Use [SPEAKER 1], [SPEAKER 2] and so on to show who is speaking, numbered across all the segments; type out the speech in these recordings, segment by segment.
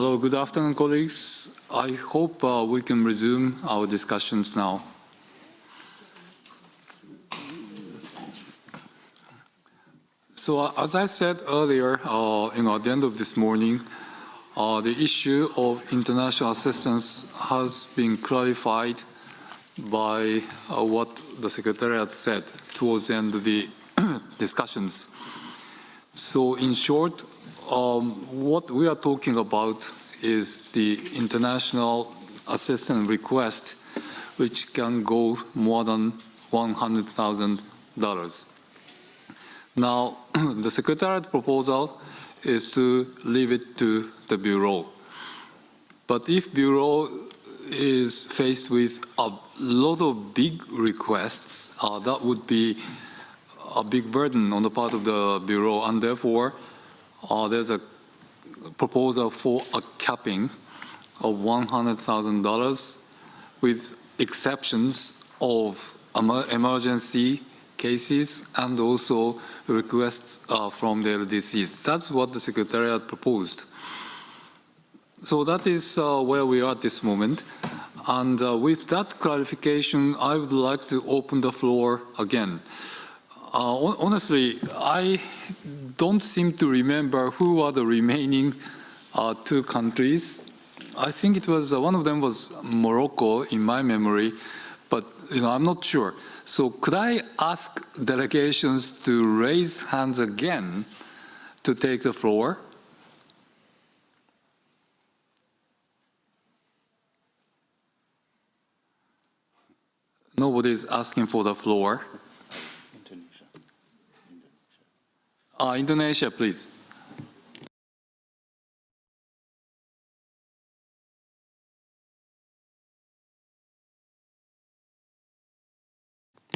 [SPEAKER 1] Hello, good afternoon, colleagues. I hope we can resume our discussions now. So, as I said earlier, at the end of this morning, the issue of international assistance has been clarified by what the Secretariat said towards the end of the discussions. So, in short, what we are talking about is the international assistance request, which can go more than $100,000. Now, the Secretariat proposal is to leave it to the Bureau. But if Bureau is faced with a lot of big requests, that would be a big burden on the part of the Bureau, and therefore there's a proposal for a capping of $100,000 with exceptions of emergency cases and also requests from the LDCs. That's what the Secretariat proposed. So that is where we are at this moment. And with that clarification, I would like to open the floor again. Honestly, I don't seem to remember who are the remaining two countries. I think it was one of them was Morocco in my memory, but I'm not sure. So could I ask delegations to raise hands again to take the floor? Nobody is asking for the floor. Indonesia, please.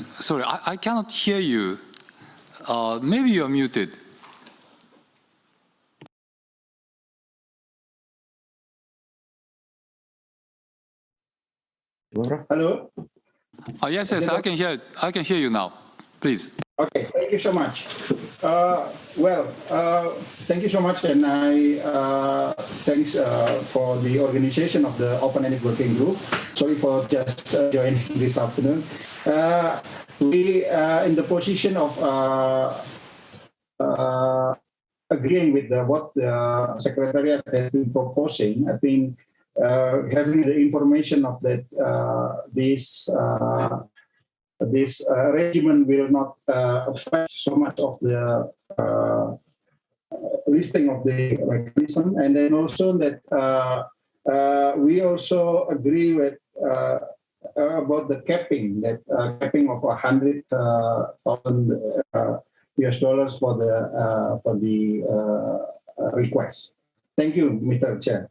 [SPEAKER 1] Sorry, I cannot hear you. Maybe you are muted.
[SPEAKER 2] Hello?
[SPEAKER 1] Yes, I can hear. I can hear you now. Please.
[SPEAKER 2] Okay, thank you so much. Thank you so much, and thanks for the organization of the Open-Ended Working Group. Sorry for just joining this afternoon. We in the position of agreeing with what the Secretariat has been proposing. I think having the information of that this regimen will not affect so much of the listing of the mechanism, and then also that we also agree with about the capping, that capping of $100,000 US for the request. Thank you, Mr. Chair.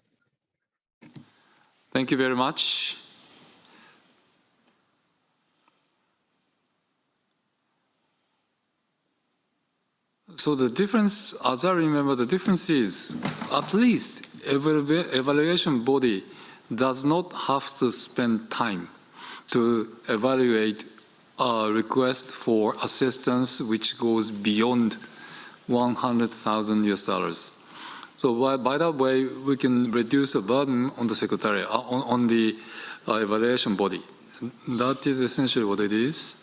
[SPEAKER 1] Thank you very much. So the difference, as I remember, the difference is at least evaluation body does not have to spend time to evaluate a request for assistance which goes beyond $100,000 US. So by that way, we can reduce the burden on the Secretariat, on the evaluation body. That is essentially what it is.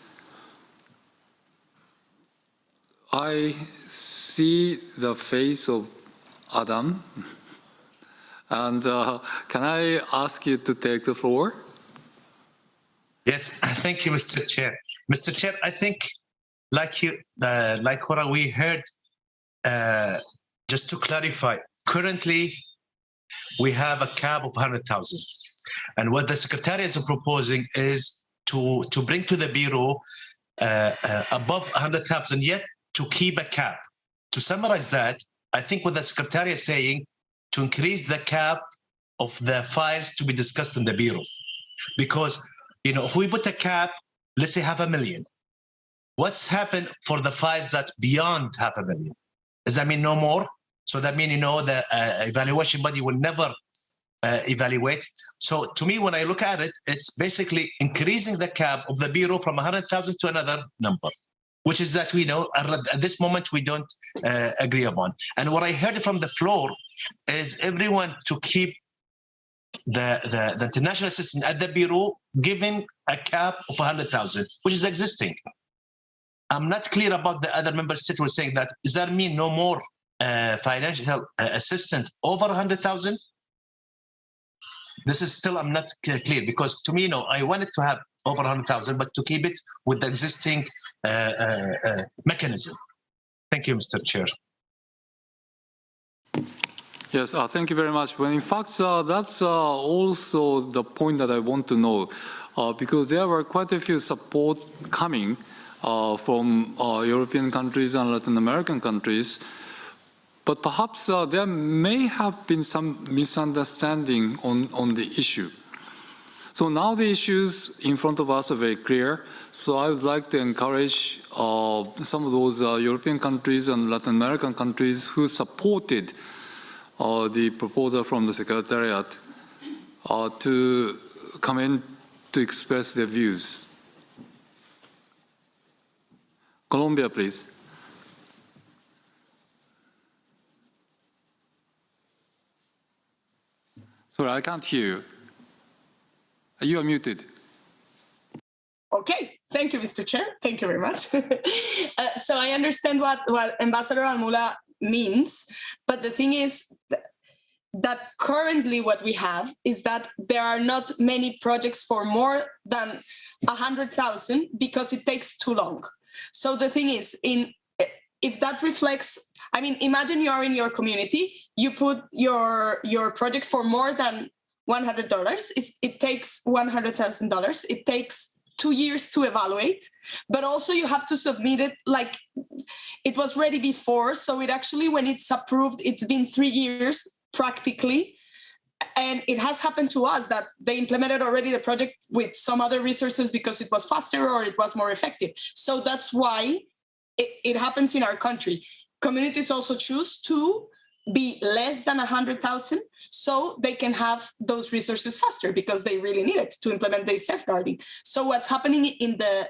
[SPEAKER 1] I see the face of Adam, and can I ask you to take the floor?
[SPEAKER 3] Yes, thank you, Mr. Chair. Mr. Chair, I think, like what we heard, just to clarify, currently we have a cap of 100,000, and what the Secretariat is proposing is to bring to the Bureau above 100,000, yet to keep a cap. To summarize that, I think what the Secretariat is saying, to increase the cap of the files to be discussed in the Bureau. Because, if we put a cap, let's say $500,000, what's happened for the files that's beyond $500,000? Does that mean no more? So that means, the evaluation body will never evaluate. So to me, when I look at it, it's basically increasing the cap of the Bureau from 100,000 to another number. which is that we know at this moment we don't agree upon. And what I heard from the floor is everyone to keep the international assistance at the Bureau given a cap of 100,000, which is existing. I'm not clear about the other member states were saying that. Does that mean no more financial assistance over 100,000? This is still, I'm not clear, because to me, no, I wanted to have over 100,000, but to keep it with the existing mechanism. Thank you, Mr. Chair.
[SPEAKER 1] Yes, thank you very much. Well, in fact, that's also the point that I want to know, because there were quite a few support coming from European countries and Latin American countries, but perhaps there may have been some misunderstanding on the issue. So now the issues in front of us are very clear. So I would like to encourage some of those European countries and Latin American countries who supported the proposal from the Secretariat to come in to express their views. Colombia, please. Sorry, I can't hear you. You are muted.
[SPEAKER 4] Okay, thank you, Mr. Chair. Thank you very much. So I understand what Ambassador Almula means, but the thing is that currently what we have is that there are not many projects for more than 100,000 because it takes too long. So the thing is, if that reflects, I mean, imagine you are in your community, you put your project for more than $100, it takes $100,000, it takes 2 years to evaluate, but also you have to submit it like it was ready before. So it actually, when it's approved, it's been 3 years practically. And it has happened to us that they implemented already the project with some other resources because it was faster or it was more effective. So that's why it happens in our country. Communities also choose to be less than 100,000 so they can have those resources faster because they really need it to implement the safeguarding. So what's happening in the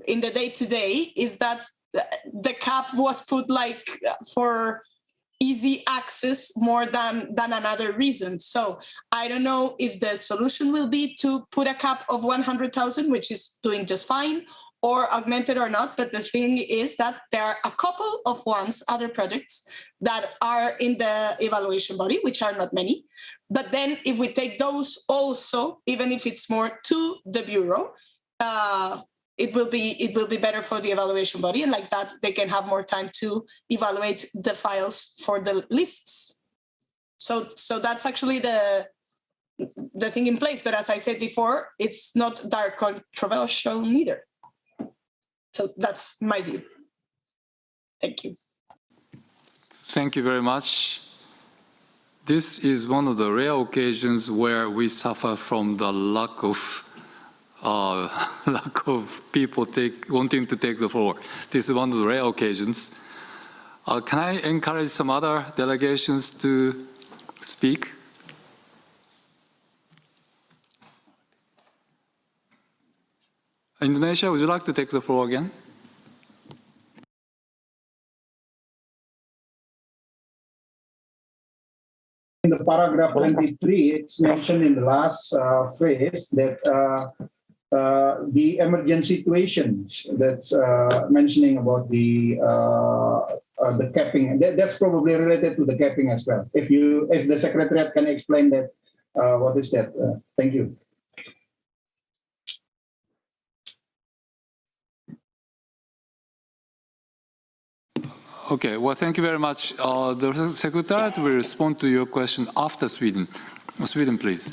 [SPEAKER 4] day-to-day is that the cap was put like for easy access more than another reason. So I don't know if the solution will be to put a cap of 100,000, which is doing just fine, or augmented or not. But the thing is that there are a couple of other projects that are in the evaluation body, which are not many. But then if we take those also, even if it's more to the Bureau, it will be better for the evaluation body, and like that they can have more time to evaluate the files for the lists. So that's actually the thing in place. But as I said before, it's not that controversial neither. So that's my view. Thank you.
[SPEAKER 1] Thank you very much. This is one of the rare occasions where we suffer from the lack of people wanting to take the floor. This is one of the rare occasions. Can I encourage some other delegations to speak? Indonesia, would you like to take the floor again?
[SPEAKER 2] In the paragraph 23, it's mentioned in the last phrase that the emergency situations that's mentioning about the capping. That's probably related to the capping as well. If the Secretariat can explain that, what is that? Thank you.
[SPEAKER 1] Okay, well, thank you very much. The Secretariat will respond to your question after Sweden. Sweden, please.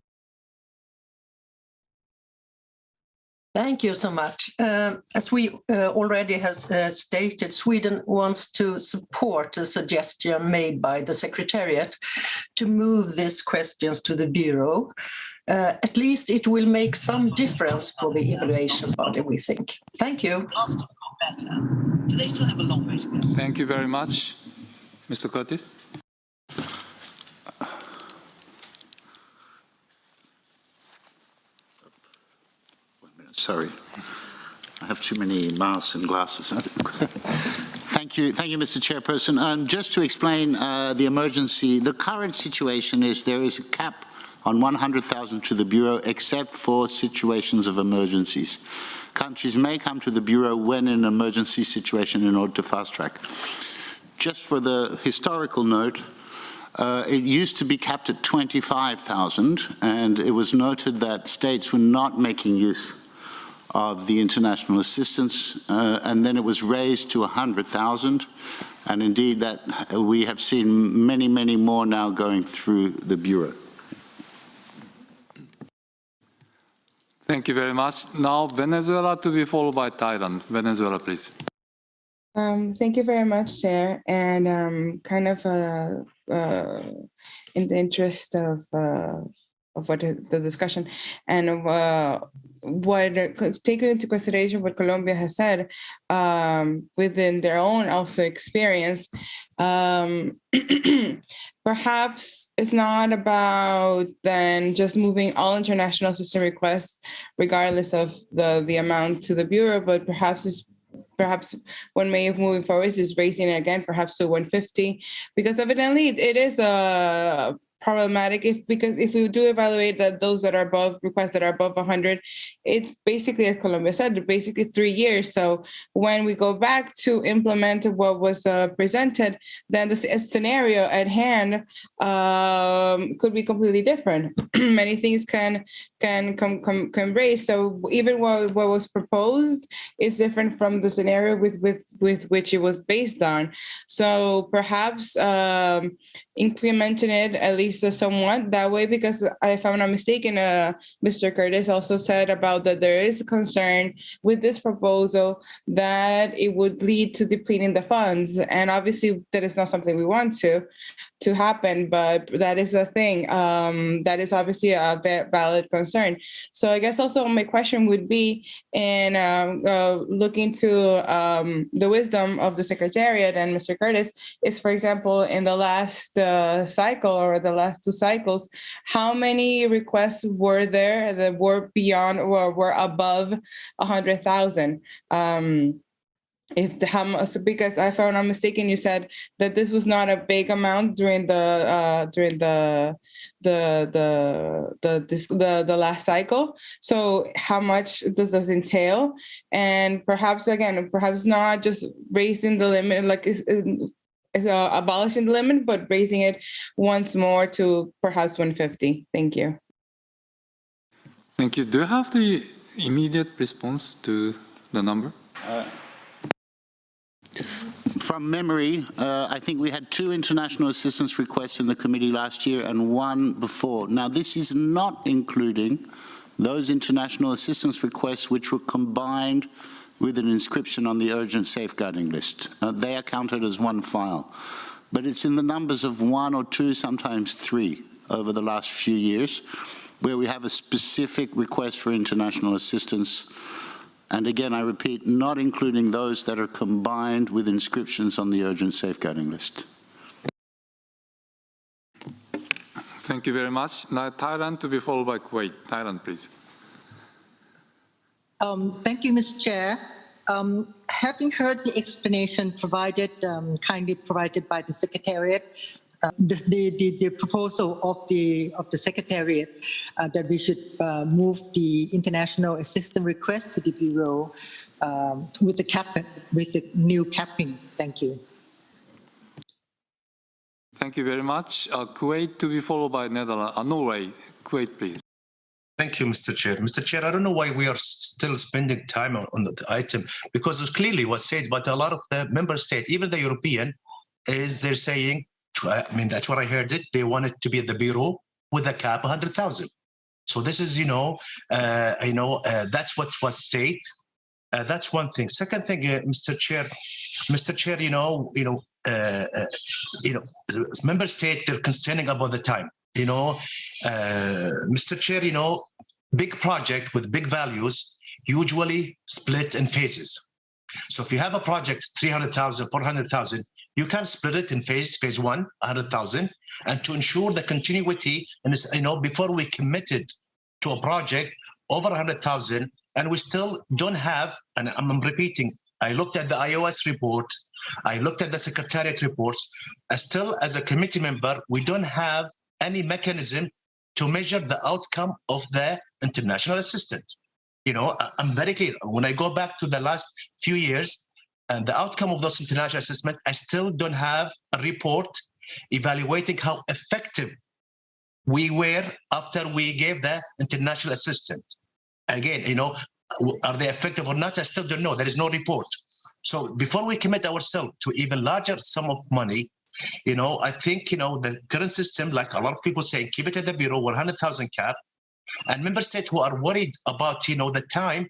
[SPEAKER 5] Thank you so much. As we already has stated, Sweden wants to support the suggestion made by the Secretariat to move these questions to the Bureau. At least it will make some difference for the evaluation body, we think. Thank you.
[SPEAKER 6] Do they still have a long way to go?
[SPEAKER 1] Thank you very much. Mr. Curtis?
[SPEAKER 6] Sorry, I have
[SPEAKER 7] too many masks and glasses. Thank you, Mr. Chairperson. Just to explain the emergency, the current situation is there is a cap on 100,000 to the Bureau except for situations of emergencies. Countries may come to the Bureau when in an emergency situation in order to fast track. Just for the historical note, it used to be capped at 25,000, and it was noted that states were not making use of the international assistance, and then it was raised to 100,000, and indeed that we have seen many, many more now going through the Bureau.
[SPEAKER 1] Thank you very much. Now Venezuela to be followed by Thailand. Venezuela, please.
[SPEAKER 8] Thank you very much, Chair. And kind of in the interest of what the discussion and what taking into consideration what Colombia has said within their own also experience, perhaps it's not about then just moving all international assistance requests, regardless of the amount to the Bureau, but perhaps one way of moving forward is raising it again, perhaps to 150, because evidently it is problematic because if we do evaluate that those that are above requests that are above 100, it's basically, as Colombia said, basically 3 years. So when we go back to implement what was presented, then the scenario at hand could be completely different. Many things can raise. So even what was proposed is different from the scenario with which it was based on. So perhaps incrementing it at least somewhat that way, because if I'm not mistaken, Mr. Curtis also said about that there is a concern with this proposal that it would lead to depleting the funds, and obviously that is not something we want to happen, but that is a thing that is obviously a valid concern. So I guess also my question would be in looking to the wisdom of the Secretariat and Mr. Curtis is, for example, in the last cycle or the last 2 cycles, how many requests were there that were beyond or were above 100,000? Because if I'm not mistaken, you said that this was not a big amount during the last cycle. So how much does this entail? And perhaps not just raising the limit, like abolishing the limit, but raising it once more to perhaps 150. Thank you.
[SPEAKER 1] Thank you. Do you have the immediate response to the number?
[SPEAKER 7] From memory, I think we had 2 international assistance requests in the committee last year and 1 before. Now, this is not including those international assistance requests which were combined with an inscription on the urgent safeguarding list. They are counted as 1 file. But it's in the numbers of 1 or 2, sometimes 3, over the last few years, where we have a specific request for international assistance. And again, I repeat, not including those that are combined with inscriptions on the urgent safeguarding list.
[SPEAKER 1] Thank you very much. Now Thailand to be followed by Kuwait. Thailand, please.
[SPEAKER 9] Thank you, Mr. Chair. Having heard the explanation provided, kindly provided by the Secretariat, the proposal of the Secretariat that we should move the international assistance request to the Bureau with the new capping. Thank you.
[SPEAKER 1] Thank you very much. Kuwait to be followed by Netherlands. Norway. Kuwait, please.
[SPEAKER 3] Thank you, Mr. Chair. Mr. Chair, I don't know why we are still spending time on the item, because it clearly was said, but a lot of the member states, even the European, they're saying, I mean, that's what I heard it. They want it to be at the Bureau with a cap 100,000. So this is, that's what was said. That's one thing. Second thing, Mr. Chair, member state, they're concerning about the time. Mr. Chair, big project with big values usually split in phases. So if you have a project 300,000, 400,000, you can split it in phase 1, 100,000, and to ensure the continuity. And before we committed to a project over 100,000, and we still don't have, and I'm repeating, I looked at the iOS report, I looked at the Secretariat reports, still as a committee member, we don't have any mechanism to measure the outcome of the international assistance. You know, I'm very clear. When I go back to the last few years and the outcome of those international assessments, I still don't have a report evaluating how effective we were after we gave the international assistance. Again, you know, are they effective or not? I still don't know. There is no report. So before we commit ourselves to even larger sum of money, you know, I think, you know, the current system, like a lot of people say, keep it at the Bureau, 100,000 cap, and member states who are worried about, you know, the time,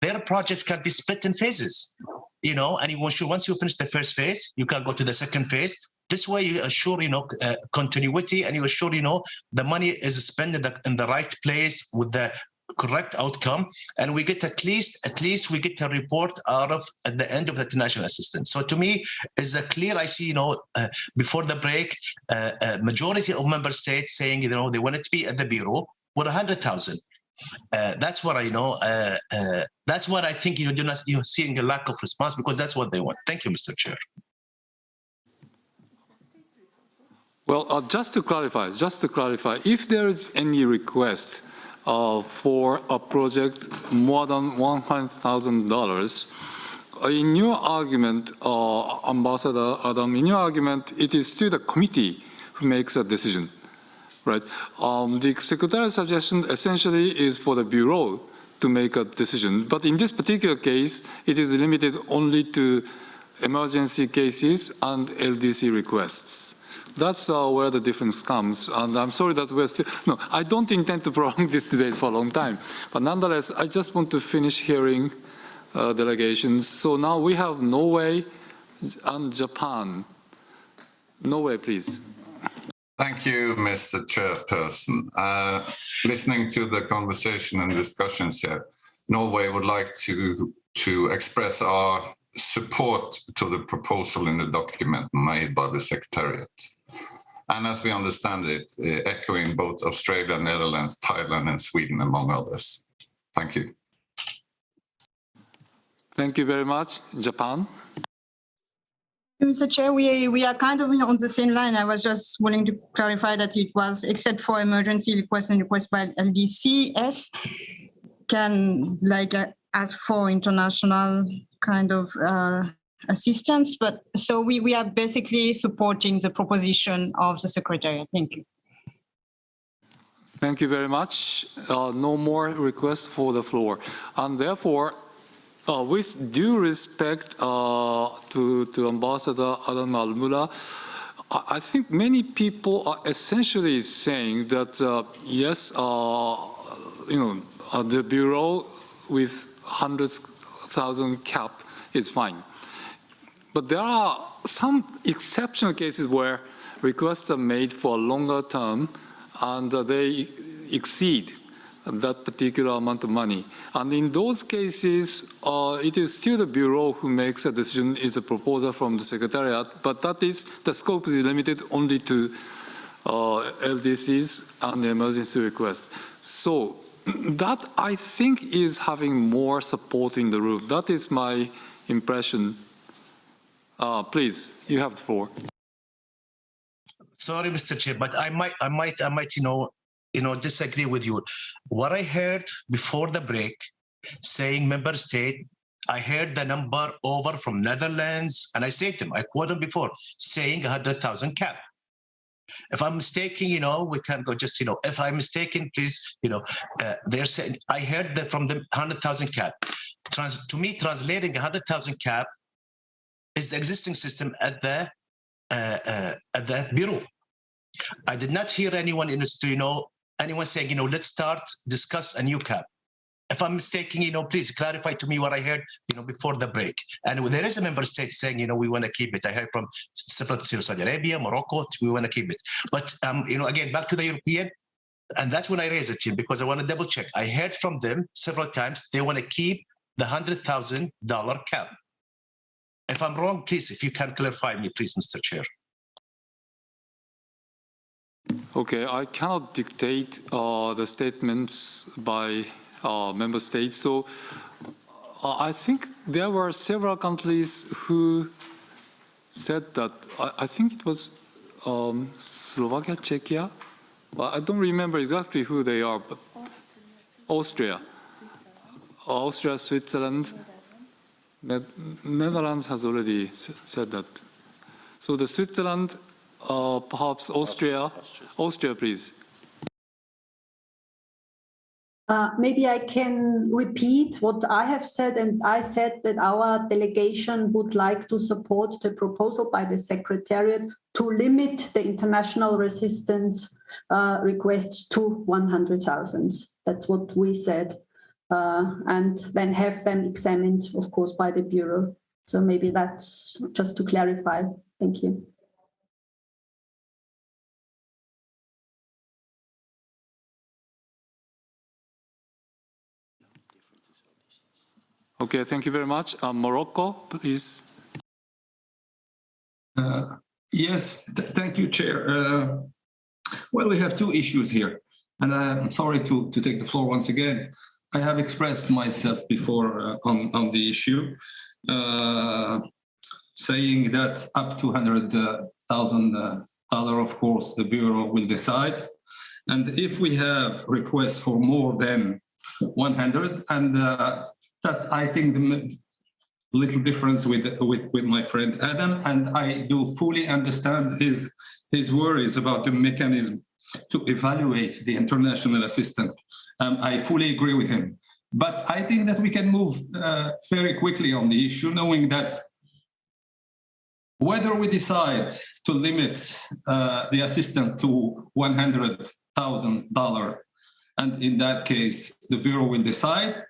[SPEAKER 3] their projects can be split in phases, you know, and once you finish the first phase, you can go to the second phase. This way you assure, you know, continuity, and you assure, you know, the money is spent in the right place with the correct outcome, and we get at least we get a report out of at the end of the international assistance. So to me, is a clear. I see, you know, before the break, majority of member states saying, you know, they want it to be at the Bureau with 100,000. That's what I know. That's what I think, you know, you're seeing a lack of response because that's what they want. Thank you, Mr. Chair.
[SPEAKER 1] Well, just to clarify, if there is any request for a project more than $100,000, in your argument, Ambassador Adam, in your argument, it is still the committee who makes a decision, right? The Secretariat's suggestion essentially is for the Bureau to make a decision, but in this particular case, it is limited only to emergency cases and LDC requests. That's where the difference comes, and I'm sorry that we're still, no, I don't intend to prolong this debate for a long time, but nonetheless, I just want to finish hearing delegations. So now we have Norway and Japan. Norway, please.
[SPEAKER 10] Thank you, Mr. Chairperson. Listening to the conversation and discussions here, Norway would like to express our support to the proposal in the document made by the Secretariat. And as we understand it, echoing both Australia, Netherlands, Thailand, and Sweden, among others. Thank you.
[SPEAKER 1] Thank you very much. Japan?
[SPEAKER 11] Mr. Chair, we are kind of on the same line. I was just wanting to clarify that it was, except for emergency requests and requests by LDCS, can like ask for international kind of assistance, but so we are basically supporting the proposition of the Secretariat. Thank you.
[SPEAKER 1] Thank you very much. No more requests for the floor. And therefore, with due respect to Ambassador Adam Al-Mullah, I think many people are essentially saying that, yes, you know, the Bureau with 100,000 cap is fine. But there are some exceptional cases where requests are made for a longer term and they exceed that particular amount of money. And in those cases, it is still the Bureau who makes a decision, is a proposal from the Secretariat, but that is, the scope is limited only to LDCs and emergency requests. So that, I think, is having more support in the room. That is my impression. Please, you have the floor.
[SPEAKER 3] Sorry, Mr. Chair, but I might, you know, disagree with you. What I heard before the break, saying member state, I heard the number over from Netherlands, and I said to them, I quoted them before, saying 100,000 cap. If I'm mistaken, you know, we can go just, you know, if I'm mistaken, please, you know, they're saying, I heard that from the 100,000 cap. To me, translating 100,000 cap is the existing system at the Bureau. I did not hear anyone in this, you know, anyone saying, you know, let's discuss a new cap. If I'm mistaken, you know, please clarify to me what I heard, you know, before the break. And there is a member state saying, you know, we want to keep it. I heard from several Saudi Arabia, Morocco, we want to keep it. But, you know, again, back to the European, and that's when I raise it, because I want to double check. I heard from them several times, they want to keep the $100,000 cap. If I'm wrong, please, if you can clarify me, please, Mr. Chair. Okay, I cannot dictate the statements by
[SPEAKER 1] member states. So I think there were several countries who said that, I think it was Slovakia, Czechia. Well, I don't remember exactly who they are, but Austria, Switzerland, Netherlands has already said that. So the Switzerland, perhaps Austria, please.
[SPEAKER 12] Maybe I can repeat what I have said, and I said that our delegation would like to support the proposal by the Secretariat to limit the international resistance requests to 100,000. That's what we said, and then have them examined, of course, by the Bureau. So maybe that's just to clarify. Thank you.
[SPEAKER 1] Okay, thank you very much. Morocco, please.
[SPEAKER 13] Yes, thank you, Chair. Well, we have two issues here, and I'm sorry to take the floor once again. I have expressed myself before on the issue, saying that up to $100,000, of course, the Bureau will decide. And if we have requests for more than 100, and that's, I think, the little difference with my friend Adam, and I do fully understand his worries about the mechanism to evaluate the international assistance. I fully agree with him. But I think that we can move very quickly on the issue, knowing that whether we decide to limit the assistance to $100,000, and in that case, the Bureau will decide.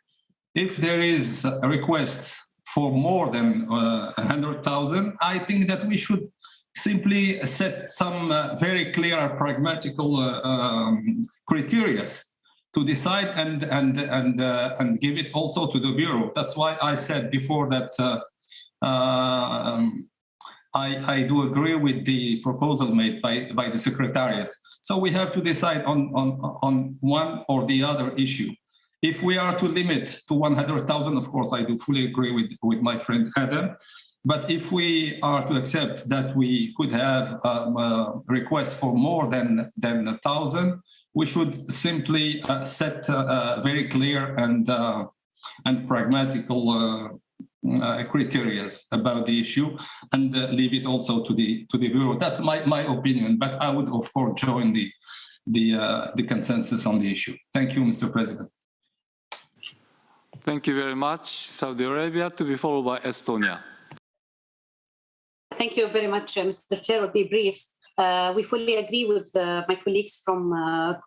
[SPEAKER 13] If there is a request for more than 100,000, I think that we should simply set some very clear pragmatical criteria to decide and give it also to the Bureau. That's why I said before that I do agree with the proposal made by the Secretariat. So we have to decide on one or the other issue. If we are to limit to 100,000, of course, I do fully agree with my friend Adam. But if we are to accept that we could have requests for more than 1,000, we should simply set very clear and pragmatical criteria about the issue and leave it also to the Bureau. That's my opinion, but I would, of course, join the consensus on the issue. Thank you, Mr. President.
[SPEAKER 1] Thank you very much. Saudi Arabia, to be followed by Estonia.
[SPEAKER 14] Thank you very much, Mr. Chair. I'll be brief. We fully agree with my colleagues from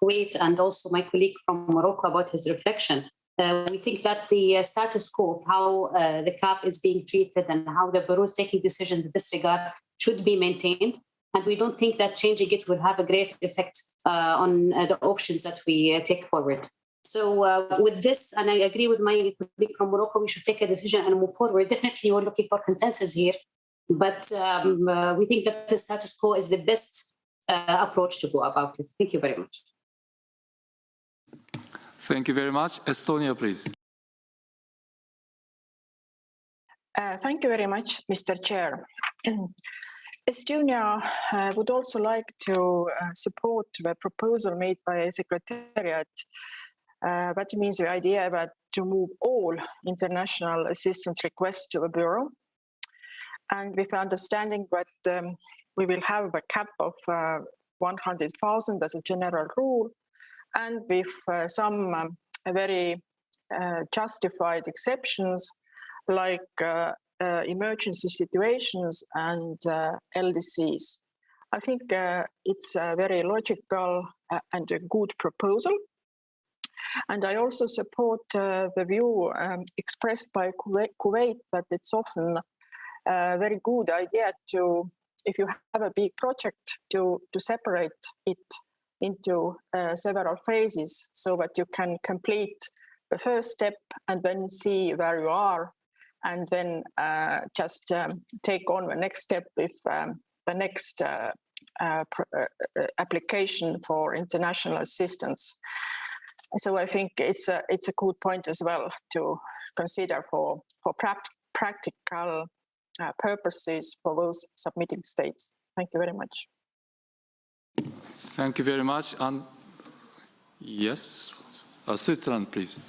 [SPEAKER 14] Kuwait and also my colleague from Morocco about his reflection. We think that the status quo of how the cap is being treated and how the Bureau is taking decisions in this regard should be maintained. And we don't think that changing it will have a great effect on the options that we take forward. So with this, and I agree with my colleague from Morocco, we should take a decision and move forward. Definitely, we're looking for consensus here, but we think that the status quo is the best approach to go about it. Thank you very much.
[SPEAKER 1] Thank you very much. Estonia, please.
[SPEAKER 15] Thank you very much, Mr. Chair. Estonia would also like to support the proposal made by Secretariat. That means the idea about to move all international assistance requests to the Bureau, and with the understanding that we will have a cap of 100,000 as a general rule, and with some very justified exceptions like emergency situations and LDCs. I think it's a very logical and a good proposal. And I also support the view expressed by Kuwait that it's often a very good idea to, if you have a big project, to separate it into several phases so that you can complete the first step and then see where you are, and then just take on the next step with the next application for international assistance. So I think it's a good point as well to consider for practical purposes for those submitting states. Thank you very much.
[SPEAKER 1] Thank you very much. And yes, Switzerland, please.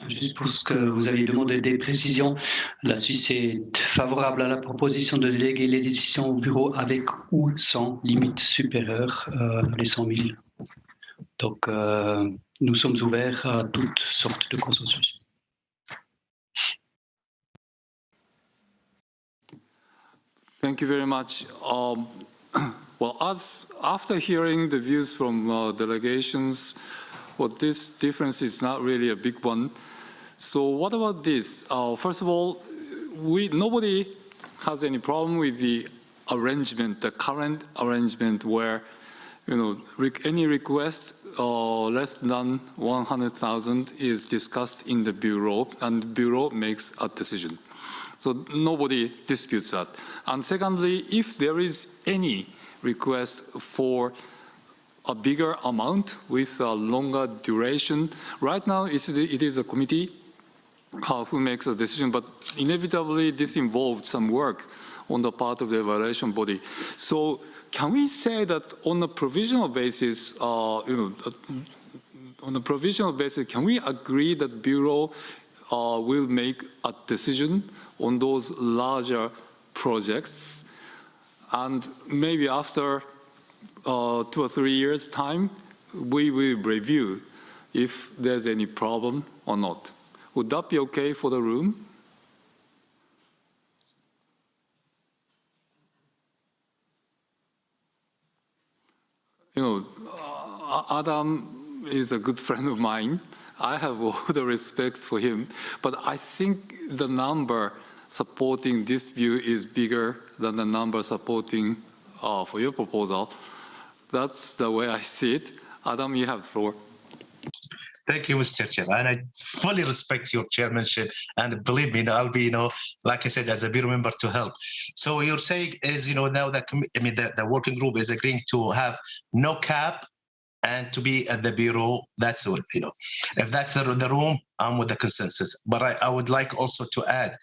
[SPEAKER 16] Juste pour ce que vous avez demandé des précisions, la Suisse est favorable à la proposition de déléguer les décisions au bureau avec ou sans limite supérieure les 100 000. Donc, nous sommes ouverts à toutes sortes de consensus.
[SPEAKER 1] Thank you very much. Well, after hearing the views from delegations, well, this difference is not really a big one. So what about this? First of all, nobody has any problem with the arrangement, the current arrangement where, any request less than 100,000 is discussed in the bureau, and the bureau makes a decision. So nobody disputes that. And secondly, if there is any request for a bigger amount with a longer duration, right now it is a committee who makes a decision, but inevitably this involved some work on the part of the evaluation body. So can we say that on a provisional basis, can we agree that Bureau will make a decision on those larger projects, and maybe after 2 or 3 years' time, we will review if there's any problem or not? Would that be okay for the room? Adam is a good friend of mine. I have all the respect for him, but I think the number supporting this view is bigger than the number supporting for your proposal. That's the way I see it. Adam, you have the floor.
[SPEAKER 3] Thank you, Mr. Chair. And I fully respect your chairmanship. And believe me, I'll be, like I said, as a bureau member to help. So you're saying is, now that the working group is agreeing to have no cap and to be at the bureau. That's what, if that's the room, I'm with the consensus. But I would like also to add,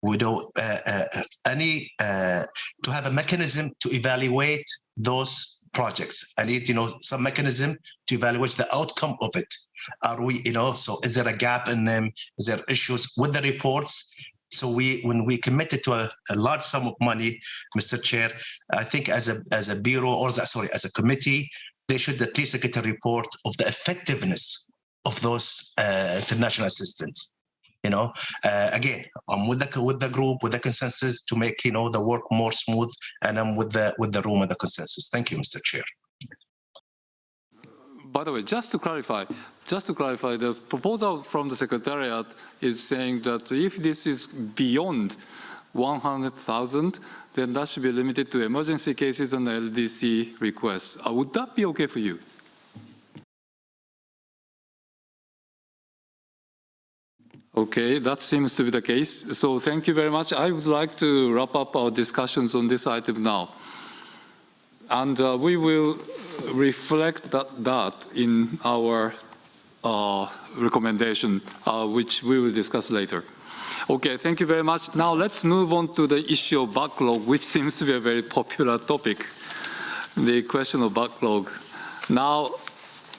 [SPEAKER 3] we don't to have a mechanism to evaluate those projects. I need, some mechanism to evaluate the outcome of it. Are we, so is there a gap in them? Is there issues with the reports? So when we committed to a large sum of money, Mr. Chair, I think as a bureau or as a committee, they should at least get a report of the effectiveness of those international assistance. Again, I'm with the group, with the consensus to make the work more smooth, and I'm with the room and the consensus. Thank you, Mr. Chair.
[SPEAKER 1] By the way, just to clarify, the proposal from the Secretariat is saying that if this is beyond 100,000, then that should be limited to emergency cases and LDC requests. Would that be okay for you? Okay, that seems to be the case. So thank you very much. I would like to wrap up our discussions on this item now. And we will reflect that in our recommendation, which we will discuss later. Okay, thank you very much. Now let's move on to the issue of backlog, which seems to be a very popular topic, the question of backlog. Now,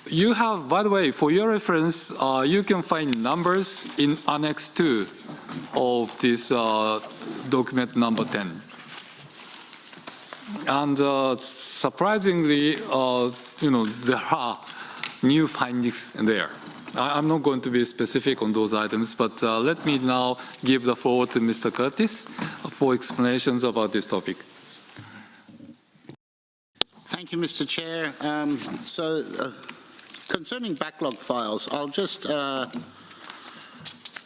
[SPEAKER 1] you have, by the way, for your reference, you can find numbers in Annex 2 of this document number 10. And surprisingly, there are new findings there. I'm not going to be specific on those items, but let me now give the floor to Mr. Curtis for explanations about this topic.
[SPEAKER 7] Thank you, Mr. Chair. Concerning backlog files, I'll just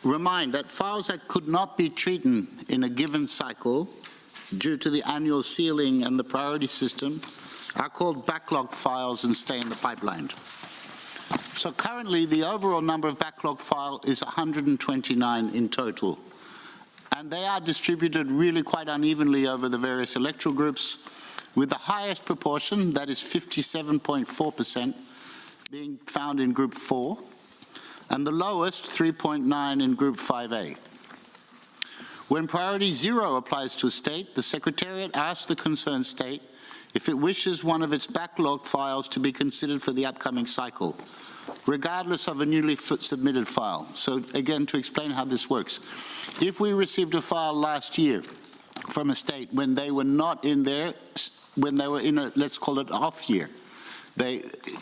[SPEAKER 7] remind that files that could not be treated in a given cycle due to the annual sealing and the priority system are called backlog files and stay in the pipeline. So currently, the overall number of backlog files is 129 in total. And they are distributed really quite unevenly over the various electoral groups, with the highest proportion, that is 57.4%, being found in Group 4, and the lowest, 3.9, in Group 5A. When priority 0 applies to a state, the Secretariat asks the concerned state if it wishes one of its backlog files to be considered for the upcoming cycle, regardless of a newly submitted file. So again, to explain how this works, if we received a file last year from a state when they were not in there, when they were in a, let's call it off year,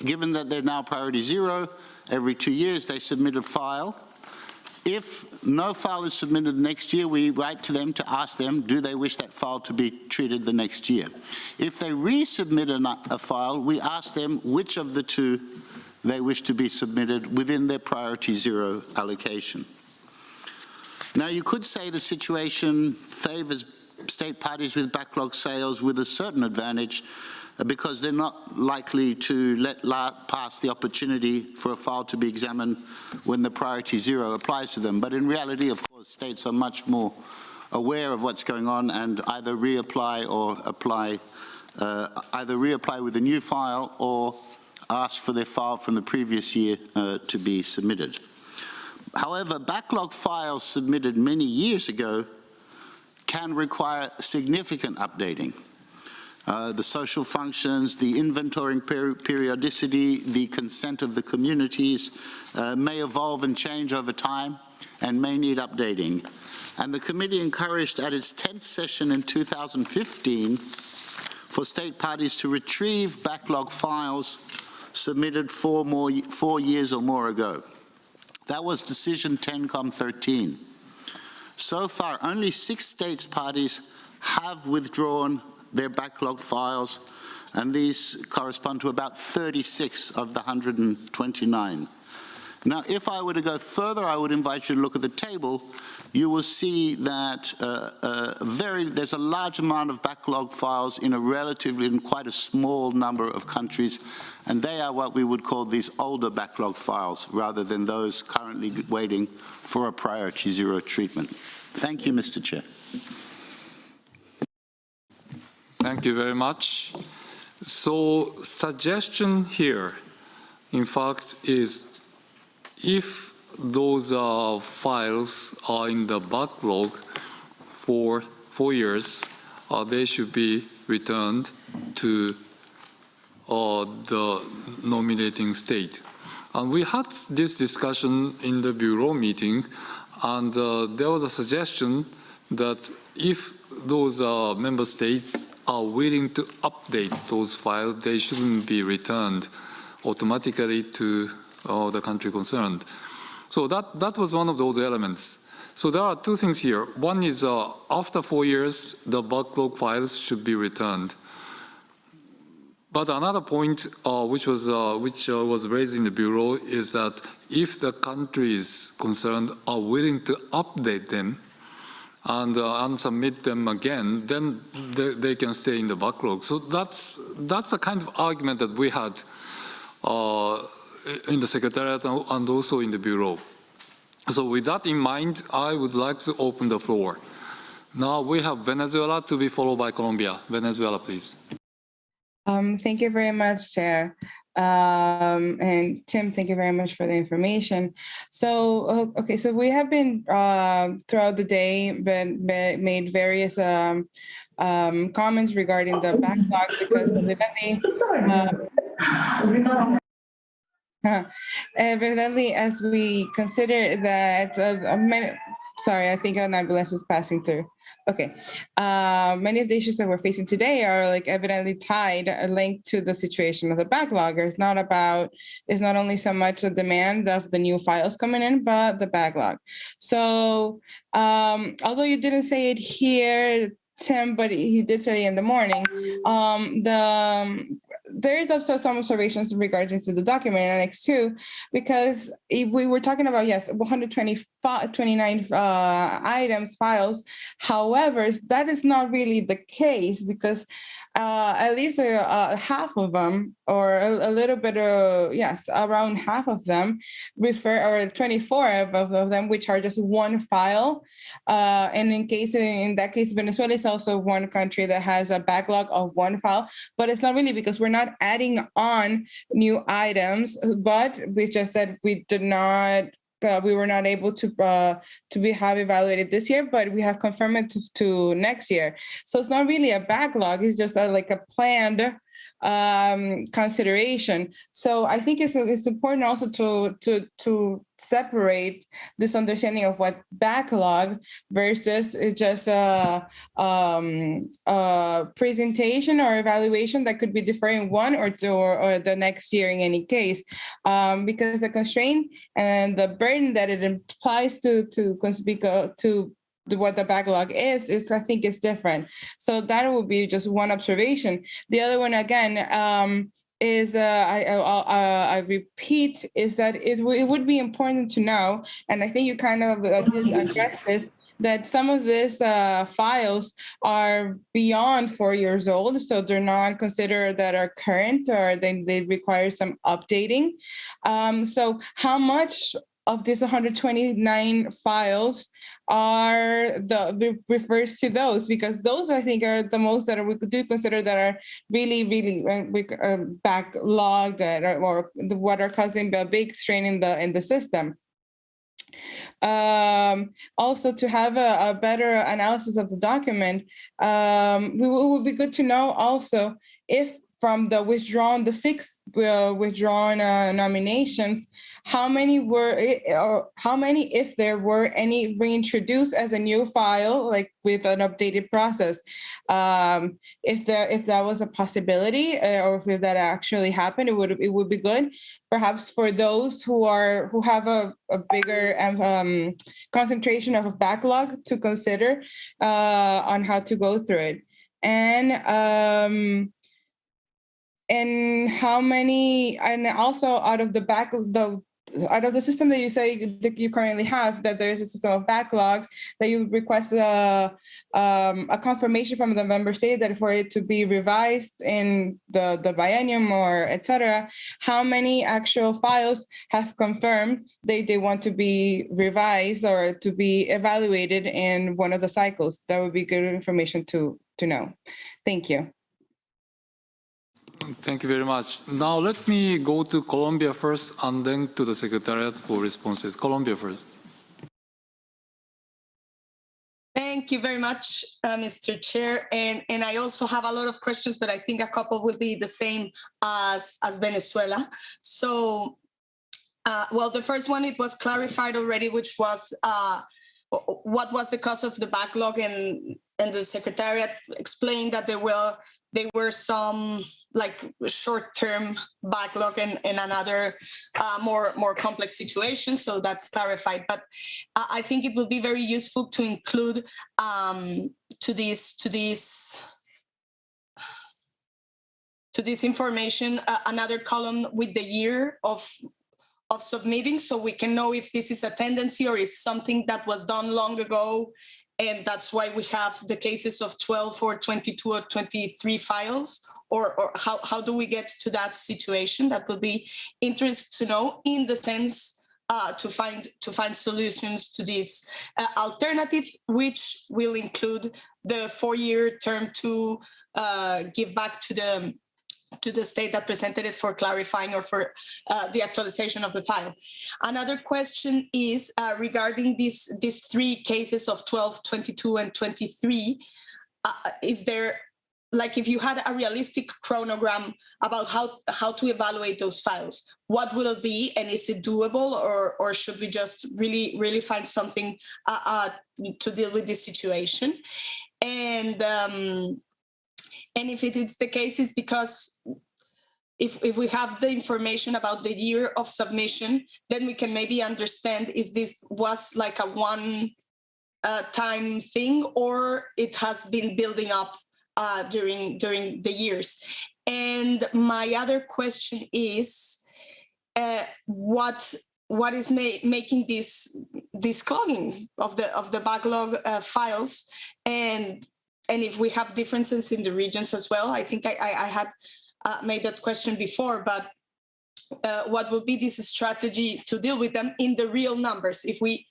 [SPEAKER 7] given that they're now priority 0, every 2 years they submit a file. If no file is submitted next year, we write to them to ask them, do they wish that file to be treated the next year? If they resubmit a file, we ask them which of the two they wish to be submitted within their priority 0 allocation. Now, you could say the situation favors state parties with backlog sales with a certain advantage because they're not likely to let pass the opportunity for a file to be examined when the priority 0 applies to them. But in reality, of course, states are much more aware of what's going on and either reapply or apply, either reapply with a new file or ask for their file from the previous year to be submitted. However, backlog files submitted many years ago can require significant updating. The social functions, the inventorying periodicity, the consent of the communities may evolve and change over time and may need updating. And the committee encouraged at its 10th session in 2015 for state parties to retrieve backlog files submitted 4 years or more ago. That was decision 10-13. So far, only 6 states parties have withdrawn their backlog files, and these correspond to about 36 of the 129. Now, if I were to go further, I would invite you to look at the table. You will see that there's a large amount of backlog files in quite a small number of countries, and they are what we would call these older backlog files, rather than those currently waiting for a priority 0 treatment. Thank you, Mr. Chair.
[SPEAKER 1] Thank you very much. So, suggestion here, in fact, is if those files are in the backlog for 4 years, they should be returned to the nominating state. And we had this discussion in the Bureau meeting, and there was a suggestion that if those member states are willing to update those files, they shouldn't be returned automatically to the country concerned. So that was one of those elements. So there are 2 things here. One is after 4 years, the backlog files should be returned. But another point which was raised in the Bureau is that if the countries concerned are willing to update them and submit them again, then they can stay in the backlog. So that's the kind of argument that we had in the Secretariat and also in the Bureau. So with that in mind, I would like to open the floor. Now we have Venezuela to be followed by Colombia. Venezuela, please.
[SPEAKER 8] Thank you very much, Chair. And Tim, thank you very much for the information. So, okay, so we have been throughout the day made various comments regarding the backlog because evidently, as we consider that sorry, I think an ambulance is passing through. Okay, many of the issues that we're facing today are like evidently tied or linked to the situation of the backlog. It's not only so much the demand of the new files coming in, but the backlog. So although you didn't say it here, Tim, but he did say in the morning, there is also some observations regarding to the document in Annex 2, because if we were talking about, yes, 129 items, files. However, that is not really the case, because at least half of them, or a little bit, yes, around half of them or 24 of them, which are just one file. And in that case, Venezuela is also one country that has a backlog of one file, but it's not really, because we're not not adding on new items, but we just said we did not. We were not able to have evaluated this year, but we have confirmed it to next year. So it's not really a backlog; it's just like a planned consideration. So I think it's important also to separate this understanding of what backlog versus just a presentation or evaluation that could be deferring one or two or the next year in any case, because the constraint and the burden that it implies to what the backlog is I think is different. So that would be just one observation. The other one again is I repeat is that it would be important to know, and I think you kind of addressed it, that some of these files are beyond 4 years old, so they're not considered that are current, or they require some updating. So how much of these 129 files refers to those, because those I think are the most that we do consider that are really backlogged or what are causing a big strain in the system. Also, to have a better analysis of the document, it would be good to know also if from the 6 withdrawn nominations, how many, if there were any, reintroduced as a new file, like with an updated process, if that was a possibility, or if that actually happened, it would be good, perhaps for those who have a bigger concentration of a backlog to consider on how to go through it, and how many, and also out of the system that you say that you currently have, that there is a system of backlogs, that you request a confirmation from the member state that for it to be revised in the biennium or etc., how many actual files have confirmed they want to be revised or to be evaluated in one of the cycles? That would be good information to know. Thank you.
[SPEAKER 1] Thank you very much. Now let me go to Colombia first and then to the Secretariat for responses. Colombia first.
[SPEAKER 4] Thank you very much, Mr. Chair. And I also have a lot of questions, but I think a couple will be the same as Venezuela. So, well, the first one, it was clarified already, which was what was the cause of the backlog, and the Secretariat explained that there were some like short-term backlog and another more complex situation. So that's clarified. But I think it will be very useful to include to this information another column with the year of submitting, so we can know if this is a tendency or it's something that was done long ago. And that's why we have the cases of 12 or 22 or 23 files, or how do we get to that situation? That will be interesting to know, in the sense to find solutions to this alternative, which will include the 4-year term to give back to the state that presented it for clarifying or for the actualization of the file. Another question is regarding these 3 cases of 12, 22, and 23. Is there, like, if you had a realistic chronogram about how to evaluate those files, what would it be, and is it doable, or should we just really find something to deal with this situation? And if it is the case, is because if we have the information about the year of submission, then we can maybe understand, is this was like a one-time thing, or it has been building up during the years. And my other question is, what is making this clogging of the backlog files, and if we have differences in the regions as well? I think I had made that question before, but what would be this strategy to deal with them in the real numbers? If we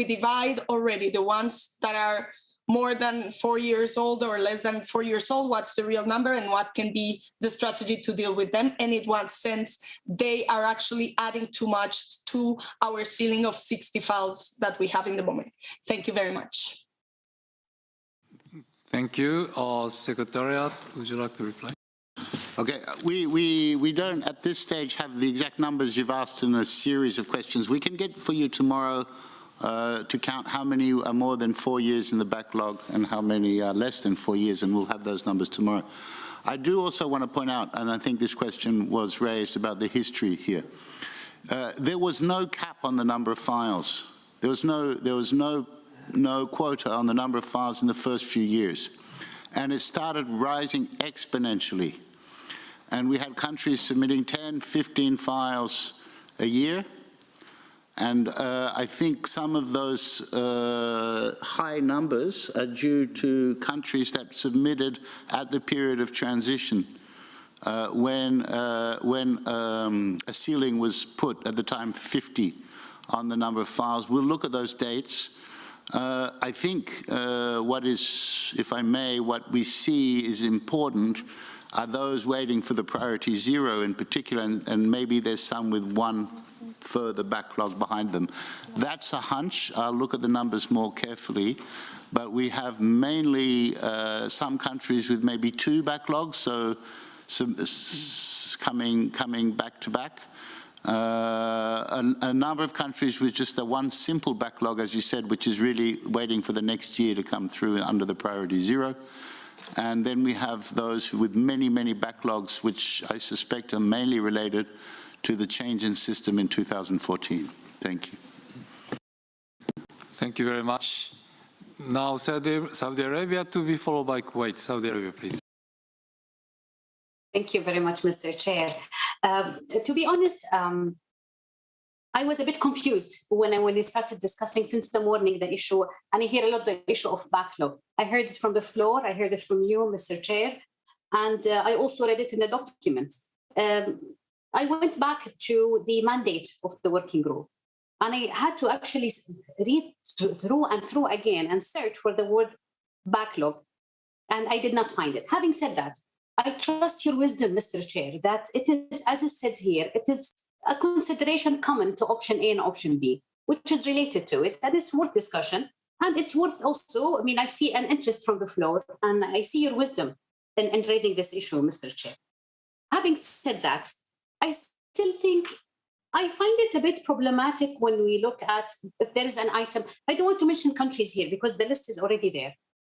[SPEAKER 4] divide already the ones that are more than 4 years old or less than 4 years old, what's the real number and what can be the strategy to deal with them, and in what sense they are actually adding too much to our ceiling of 60 files that we have in the moment. Thank you very much.
[SPEAKER 1] Thank you. Secretariat, would you like to reply?
[SPEAKER 7] Okay, we don't at this stage have the exact numbers you've asked in a series of questions. We can get for you tomorrow to count how many are more than 4 years in the backlog and how many are less than 4 years, and we'll have those numbers tomorrow. I do also want to point out, and I think this question was raised about the history here. There was no cap on the number of files. There was no quota on the number of files in the first few years, and it started rising exponentially. And we had countries submitting 10, 15 files a year. And I think some of those high numbers are due to countries that submitted at the period of transition when a ceiling was put at the time 50 on the number of files. We'll look at those dates. I think what is, if I may, what we see is important are those waiting for the priority 0 in particular, and maybe there's some with one further backlog behind them. That's a hunch. I'll look at the numbers more carefully, but we have mainly some countries with maybe 2 backlogs, so coming back to back. A number of countries with just the one simple backlog, as you said, which is really waiting for the next year to come through under the priority 0. And then we have those with many, many backlogs, which I suspect are mainly related to the change in system in 2014. Thank you.
[SPEAKER 1] Thank you very much. Now, Saudi Arabia to be followed by Kuwait. Saudi Arabia, please.
[SPEAKER 14] Thank you very much, Mr. Chair. To be honest, I was a bit confused when we started discussing since the morning the issue, and I hear a lot the issue of backlog. I heard it from the floor, I heard it from you, Mr. Chair, and I also read it in the document. I went back to the mandate of the working group, and I had to actually read through and through again and search for the word backlog, and I did not find it. Having said that, I trust your wisdom, Mr. Chair, that it is, as it says here, it is a consideration common to option A and option B, which is related to it, and it's worth discussion. And it's worth also, I mean, I see an interest from the floor, and I see your wisdom in raising this issue, Mr. Chair. Having said that, I still think, I find it a bit problematic when we look at if there is an item. I don't want to mention countries here because the list is already there.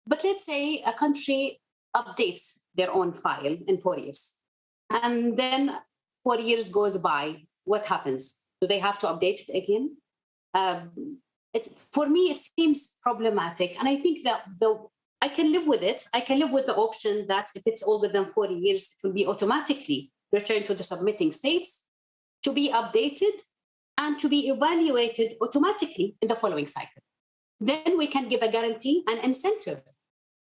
[SPEAKER 14] But let's say a country updates their own file in 4 years, and then 4 years goes by. What happens? Do they have to update it again? For me, it seems problematic. And I think that I can live with it. I can live with the option that if it's older than 40 years, it will be automatically returned to the submitting states to be updated and to be evaluated automatically in the following cycle. Then we can give a guarantee and incentive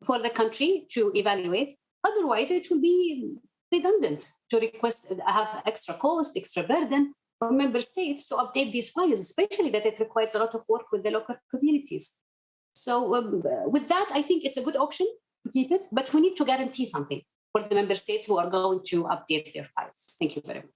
[SPEAKER 14] for the country to evaluate. Otherwise, it will be redundant to request, have extra cost, extra burden for member states to update these files, especially that it requires a lot of work with the local communities. So with that, I think it's a good option to keep it, but we need to guarantee something for the member states who are going to update their files. Thank you very much.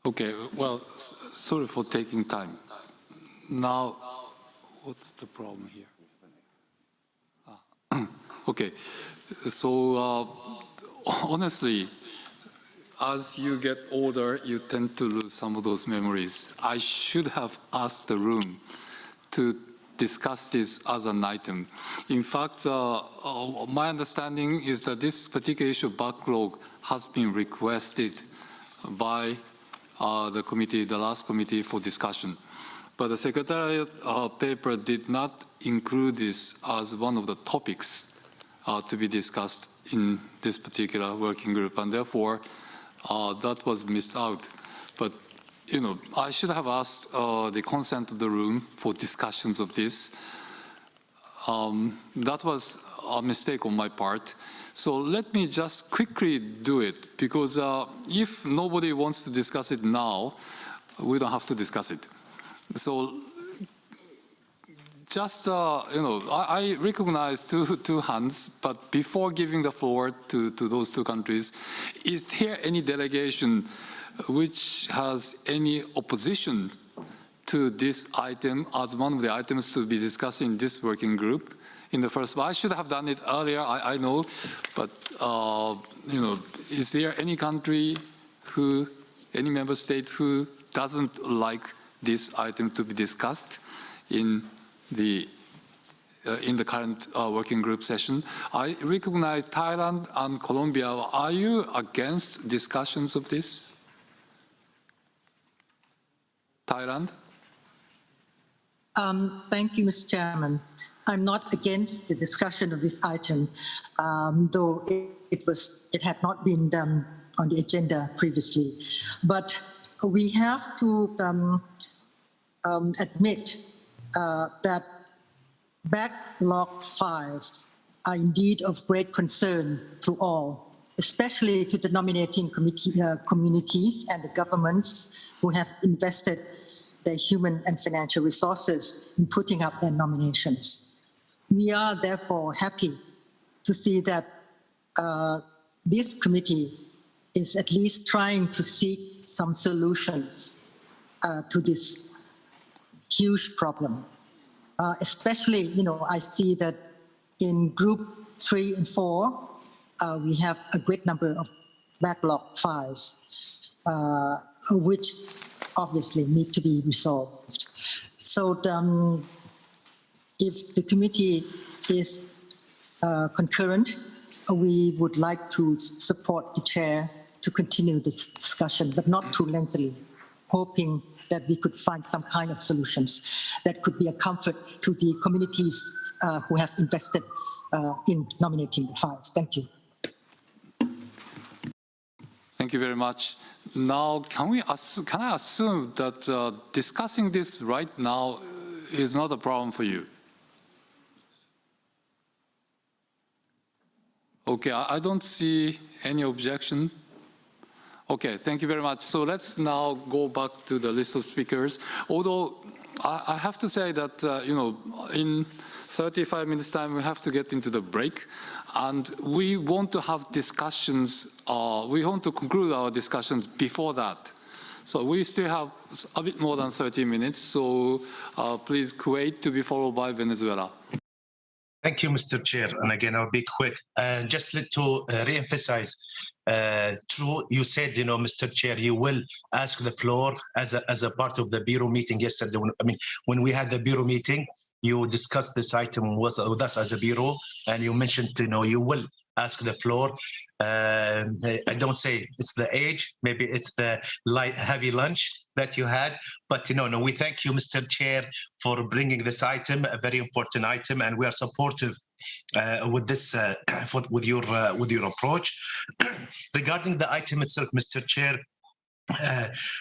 [SPEAKER 1] Okay, well, sorry for taking time. Now, what's the problem here? Okay, so honestly, as you get older, you tend to lose some of those memories. I should have asked the room to discuss this as an item. In fact, my understanding is that this particular issue backlog has been requested by the committee, the last committee, for discussion. But the Secretariat paper did not include this as one of the topics to be discussed in this particular working group, and therefore that was missed out. But you know, I should have asked the consent of the room for discussions of this. That was a mistake on my part. So let me just quickly do it, because if nobody wants to discuss it now, we don't have to discuss it. So just, you know, I recognize two hands, but before giving the floor to those two countries, is there any delegation which has any opposition to this item as one of the items to be discussed in this working group in the first? I should have done it earlier, I know, but you know, is there any country who, any member state who doesn't like this item to be discussed in the current working group session? I recognize Thailand and Colombia. Are you against discussions of this? Thailand?
[SPEAKER 9] Thank you, Mr. Chairman. I'm not against the discussion of this item, though it had not been on the agenda previously. But we have to admit that backlog files are indeed of great concern to all, especially to the nominating communities and the governments who have invested their human and financial resources in putting up their nominations. We are therefore happy to see that this committee is at least trying to seek some solutions to this huge problem. Especially, you know, I see that in group 3 and 4, we have a great number of backlog files, which obviously need to be resolved. So if the committee is concurrent, we would like to support the chair to continue this discussion, but not too lengthily, hoping that we could find some kind of solutions that could be a comfort to the communities who have invested in nominating the files. Thank you.
[SPEAKER 1] Thank you very much. Now, can I assume that discussing this right now is not a problem for you? Okay, I don't see any objection. Okay, thank you very much. So let's now go back to the list of speakers. Although I have to say that, you know, in 35 minutes time, we have to get into the break. And we want to have discussions, we want to conclude our discussions before that. So we still have a bit more than 30 minutes. So please, Kuwait to be followed by Venezuela.
[SPEAKER 3] Thank you, Mr. Chair. And again, I'll be quick. Just to re-emphasize, true, you said, you know, Mr. Chair, you will ask the floor as a part of the Bureau meeting yesterday. I mean, when we had the Bureau meeting, you discussed this item with us as a Bureau, and you mentioned, you know, you will ask the floor. I don't say it's the age, maybe it's the heavy lunch that you had, but no, we thank you, Mr. Chair, for bringing this item, a very important item, and we are supportive with this, with your approach. Regarding the item itself, Mr. Chair,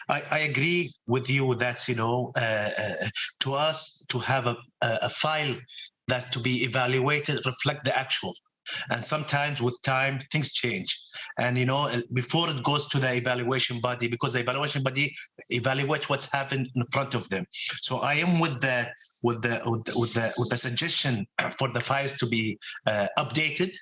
[SPEAKER 3] I agree with you that, you know, to us to have a file that's to be evaluated, reflect the actual. And sometimes with time, things change. And, you know, before it goes to the evaluation body, because the evaluation body evaluates what's happened in front of them. So I am with the suggestion for the files to be updated.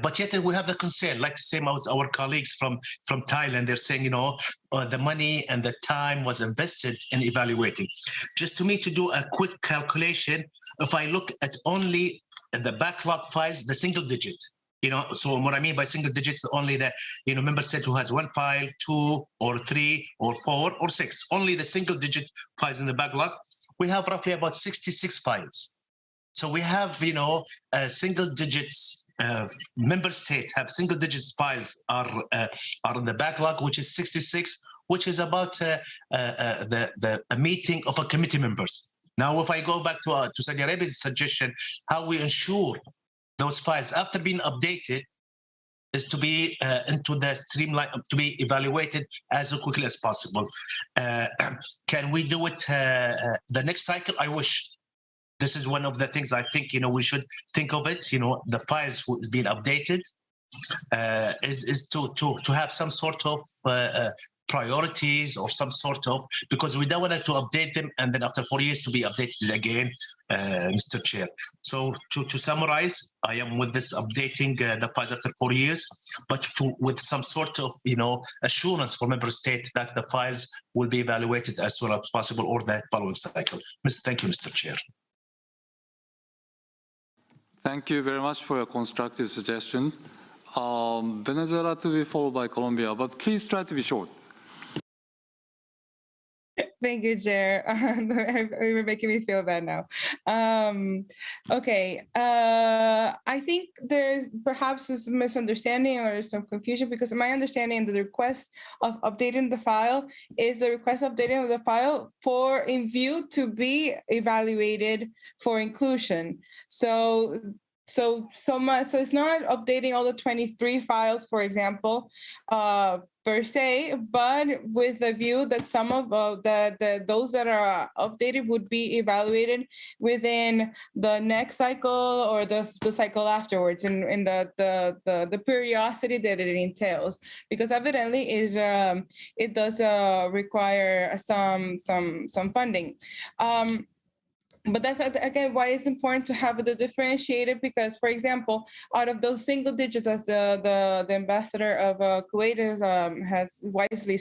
[SPEAKER 3] But yet we have the concern, like the same as our colleagues from Thailand, they're saying, you know, the money and the time was invested in evaluating. Just to me to do a quick calculation, if I look at only the backlog files, the single digit, you know, so what I mean by single digits, only the, you know, member state who has one file, 2 or 3 or 4 or 6, only the single digit files in the backlog. we have roughly about 66 files. So we have, you know, single digits. Member states have single digits files are in the backlog, which is 66, which is about a meeting of a committee members. Now, if I go back to Saudi Arabia's suggestion, how we ensure those files after being updated is to be into the streamline, to be evaluated as quickly as possible. Can we do it the next cycle? I wish. This is one of the things I think, you know, we should think of it. You know, the files is being updated is to have some sort of priorities or some sort of, because we don't want to update them and then after 4 years to be updated again, Mr. Chair. So to summarize, I am with this updating the files after 4 years, but with some sort of, you know, assurance for member state that the files will be evaluated as soon as possible or the following cycle. Thank you, Mr. Chair.
[SPEAKER 1] Thank you very much for your constructive suggestion. Venezuela to be followed by Colombia, but please try to be short.
[SPEAKER 8] Thank you, Chair. You're making me feel bad now. Okay. I think there's perhaps a misunderstanding or some confusion, because my understanding that the request of updating the file is the request of updating of the file in view to be evaluated for inclusion. So it's not updating all the 23 files, for example, per se, but with the view that some of those that are updated would be evaluated within the next cycle or the cycle afterwards, in the periodicity that it entails, because evidently it does require some funding. But that's again why it's important to have the differentiated, because, for example, out of those single digits, as the ambassador of Kuwait has wisely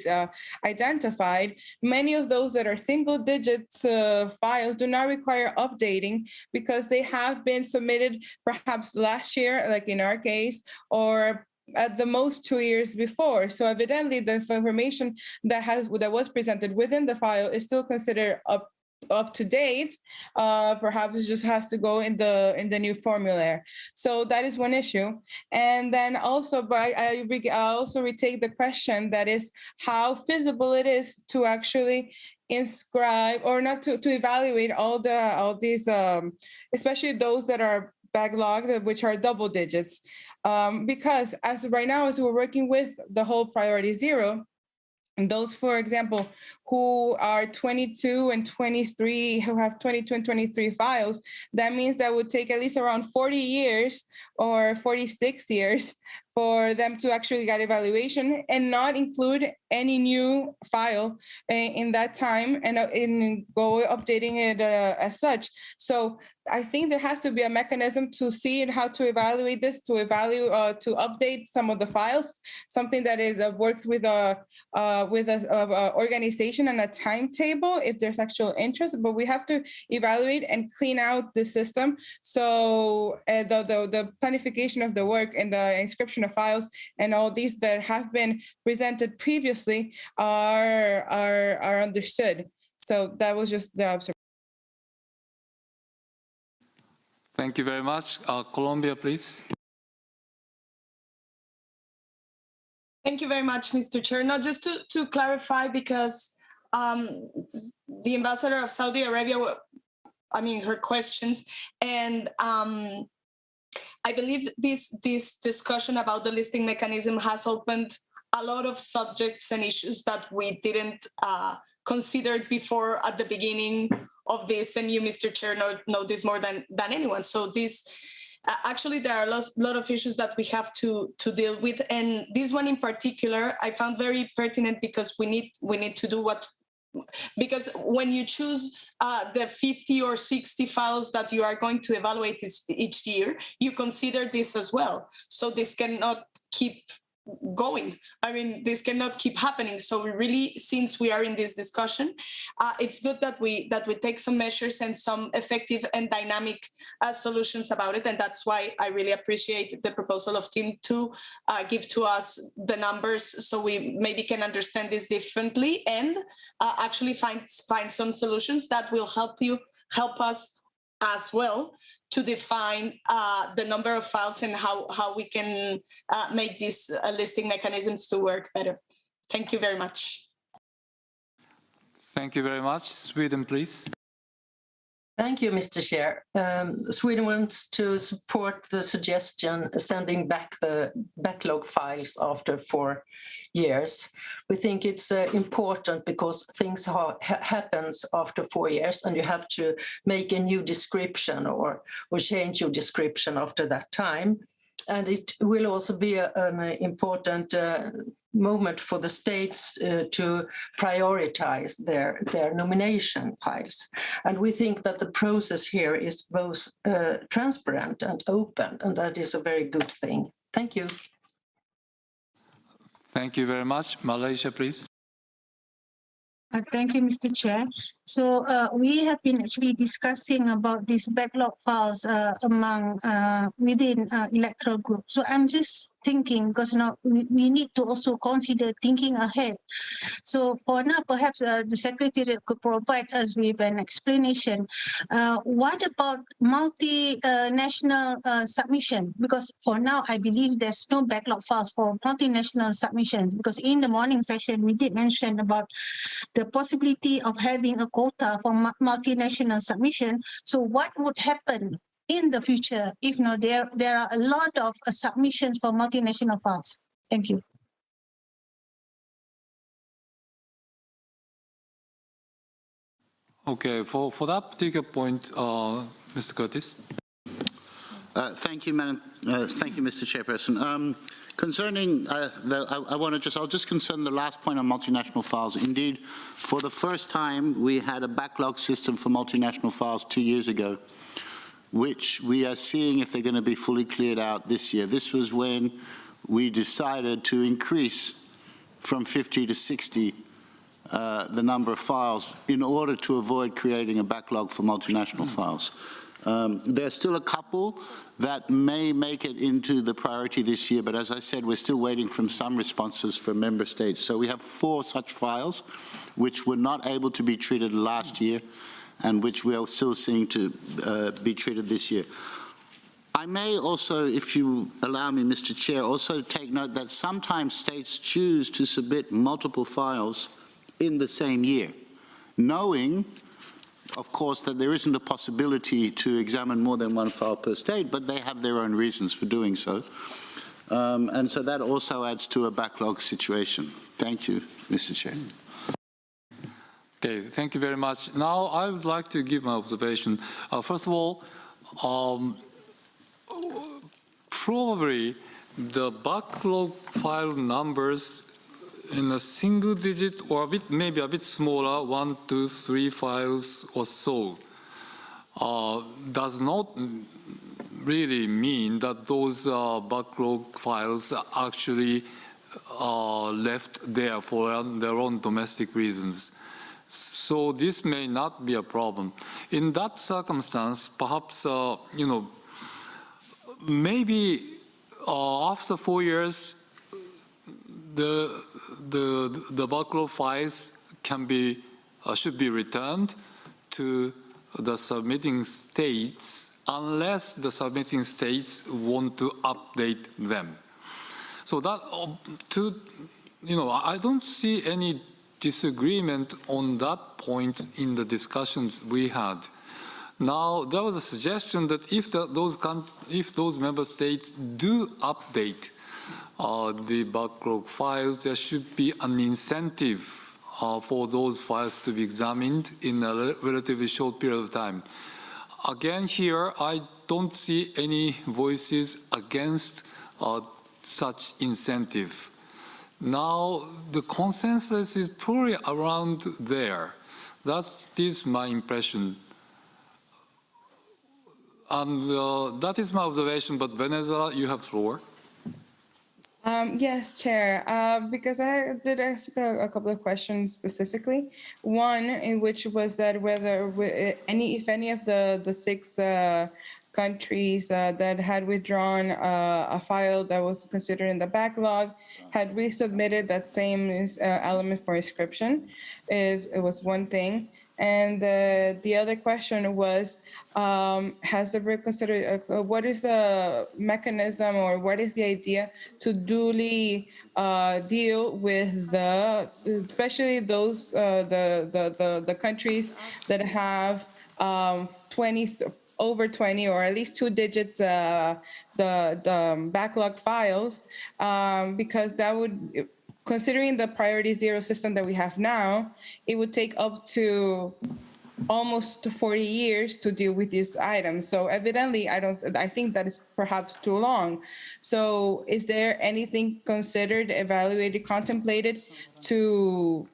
[SPEAKER 8] identified, many of those that are single digits files do not require updating because they have been submitted perhaps last year, like in our case, or at the most 2 years before. So evidently the information that was presented within the file is still considered up to date. Perhaps it just has to go in the new formulary. So that is one issue. And then also, but I also retake the question, that is how feasible it is to actually inscribe, or not to evaluate all these, especially those that are backlogged, which are double digits. Because as right now, as we're working with the whole priority 0, and those, for example, who are 22 and 23, who have 22 and 23 files, that means that would take at least around 40 years or 46 years for them to actually get evaluation and not include any new file in that time and go updating it as such. So I think there has to be a mechanism to see how to evaluate this, to update some of the files, something that works with a organization and a timetable if there's actual interest. But we have to evaluate and clean out the system. So the planification of the work and the inscription of files and all these that have been presented previously are understood. So that was just the observation.
[SPEAKER 1] Thank you very much. Colombia, please.
[SPEAKER 4] Thank you very much, Mr. Chair. Now, just to clarify, because the ambassador of Saudi Arabia, her questions, and I believe this discussion about the listing mechanism has opened a lot of subjects and issues that we didn't consider before at the beginning of this, and you, Mr. Chair, know this more than anyone. So this, actually, there are a lot of issues that we have to deal with, and this one in particular, I found very pertinent because we need to do because when you choose the 50 or 60 files that you are going to evaluate each year, you consider this as well. So this cannot keep going. I mean, this cannot keep happening. So we really, since we are in this discussion, it's good that we take some measures and some effective and dynamic solutions about it. And that's why I really appreciate the proposal of Tim to give to us the numbers so we maybe can understand this differently and actually find some solutions that will help us as well to define the number of files and how we can make these listing mechanisms to work better. Thank you very much.
[SPEAKER 1] Thank you very much. Sweden, please.
[SPEAKER 5] Thank you, Mr. Chair. Sweden wants to support the suggestion sending back the backlog files after 4 years. We think it's important because things happens after 4 years and you have to make a new description or change your description after that time. And it will also be an important moment for the states to prioritize their nomination files. And we think that the process here is both transparent and open, and that is a very good thing. Thank you.
[SPEAKER 1] Thank you very much. Malaysia, please.
[SPEAKER 17] Thank you, Mr. Chair. So we have been actually discussing about these backlog files among within electoral group. So I'm just thinking, because we need to also consider thinking ahead. So for now, perhaps the Secretariat could provide us with an explanation. What about multinational submission? Because for now, I believe there's no backlog files for multinational submissions, because in the morning session, we did mention about the possibility of having a quota for multinational submission. So what would happen in the future if there are a lot of submissions for multinational files? Thank you.
[SPEAKER 1] Okay, for that particular point, Mr. Curtis.
[SPEAKER 7] Thank you, Mr. Chairperson. Concerning, I'll just concern the last point on multinational files. Indeed, for the first time, we had a backlog system for multinational files 2 years ago, which we are seeing if they're going to be fully cleared out this year. This was when we decided to increase from 50 to 60 the number of files in order to avoid creating a backlog for multinational files. There's still a couple that may make it into the priority this year, but as I said, we're still waiting from some responses from member states. So we have 4 such files which were not able to be treated last year and which we are still seeing to be treated this year. I may also, if you allow me, Mr. Chair, also take note that sometimes states choose to submit multiple files in the same year, knowing, of course, that there isn't a possibility to examine more than 1 file per state, but they have their own reasons for doing so. And so that also adds to a backlog situation. Thank you, Mr. Chair.
[SPEAKER 1] Okay, thank you very much. Now I would like to give my observation. First of all, probably the backlog file numbers in a single digit or maybe a bit smaller, 1, 2, 3 files or so, does not really mean that those backlog files are actually left there for their own domestic reasons. So this may not be a problem. In that circumstance, perhaps, maybe after 4 years, the backlog files should be returned to the submitting states unless the submitting states want to update them. So that I don't see any disagreement on that point in the discussions we had. Now there was a suggestion that if those member states do update the backlog files, there should be an incentive for those files to be examined in a relatively short period of time. Again, here, I don't see any voices against such incentive. Now, the consensus is probably around there. That is my impression. And that is my observation, but Venezuela, you have floor.
[SPEAKER 8] Yes, Chair, because I did ask a couple of questions specifically. One, in which was that whether if any of the six countries that had withdrawn a file that was considered in the backlog had resubmitted that same element for inscription. It was one thing. And the other question was, has the board considered, what is the mechanism or what is the idea to duly deal with especially those, the countries that have over 20 or at least 2-digit the backlog files, because that would, considering the priority 0 system that we have now, it would take up to almost 40 years to deal with these items. So evidently, I think that is perhaps too long. So is there anything considered, evaluated, contemplated to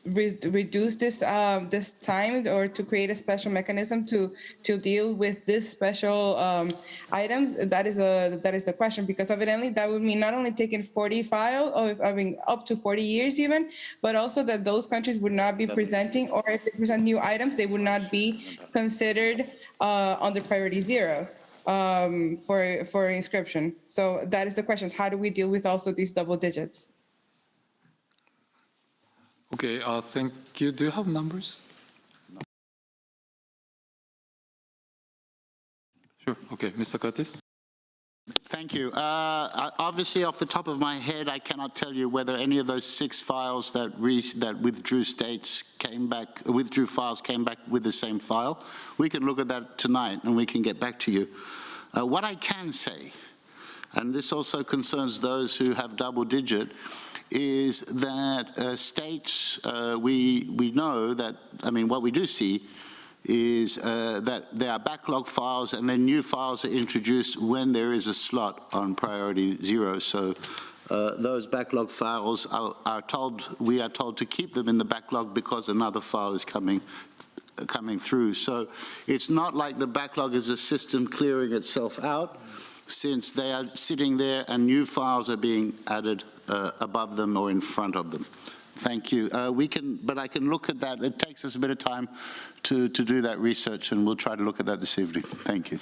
[SPEAKER 8] reduce this this time, or to create a special mechanism to deal with this special items? That is the question, because evidently that would mean not only taking 40 files, or I mean up to 40 years even, but also that those countries would not be presenting, or if they present new items, they would not be considered under priority 0 for inscription. So that is the question: how do we deal with also these double digits?
[SPEAKER 1] Okay, thank you. Do you have numbers? Sure. Okay, Mr. Curtis.
[SPEAKER 7] Thank you. Obviously, off the top of my head, I cannot tell you whether any of those 6 files that withdrew files came back with the same file. We can look at that tonight and we can get back to you. What I can say, and this also concerns those who have double digit, is that states, we know that, I mean, what we do see is that there are backlog files and then new files are introduced when there is a slot on priority 0. So those backlog files we are told to keep them in the backlog because another file is coming through. So it's not like the backlog is a system clearing itself out, since they are sitting there and new files are being added above them or in front of them. Thank you. But I can look at that. It takes us a bit of time to do that research, and we'll try to look at that this evening. Thank you.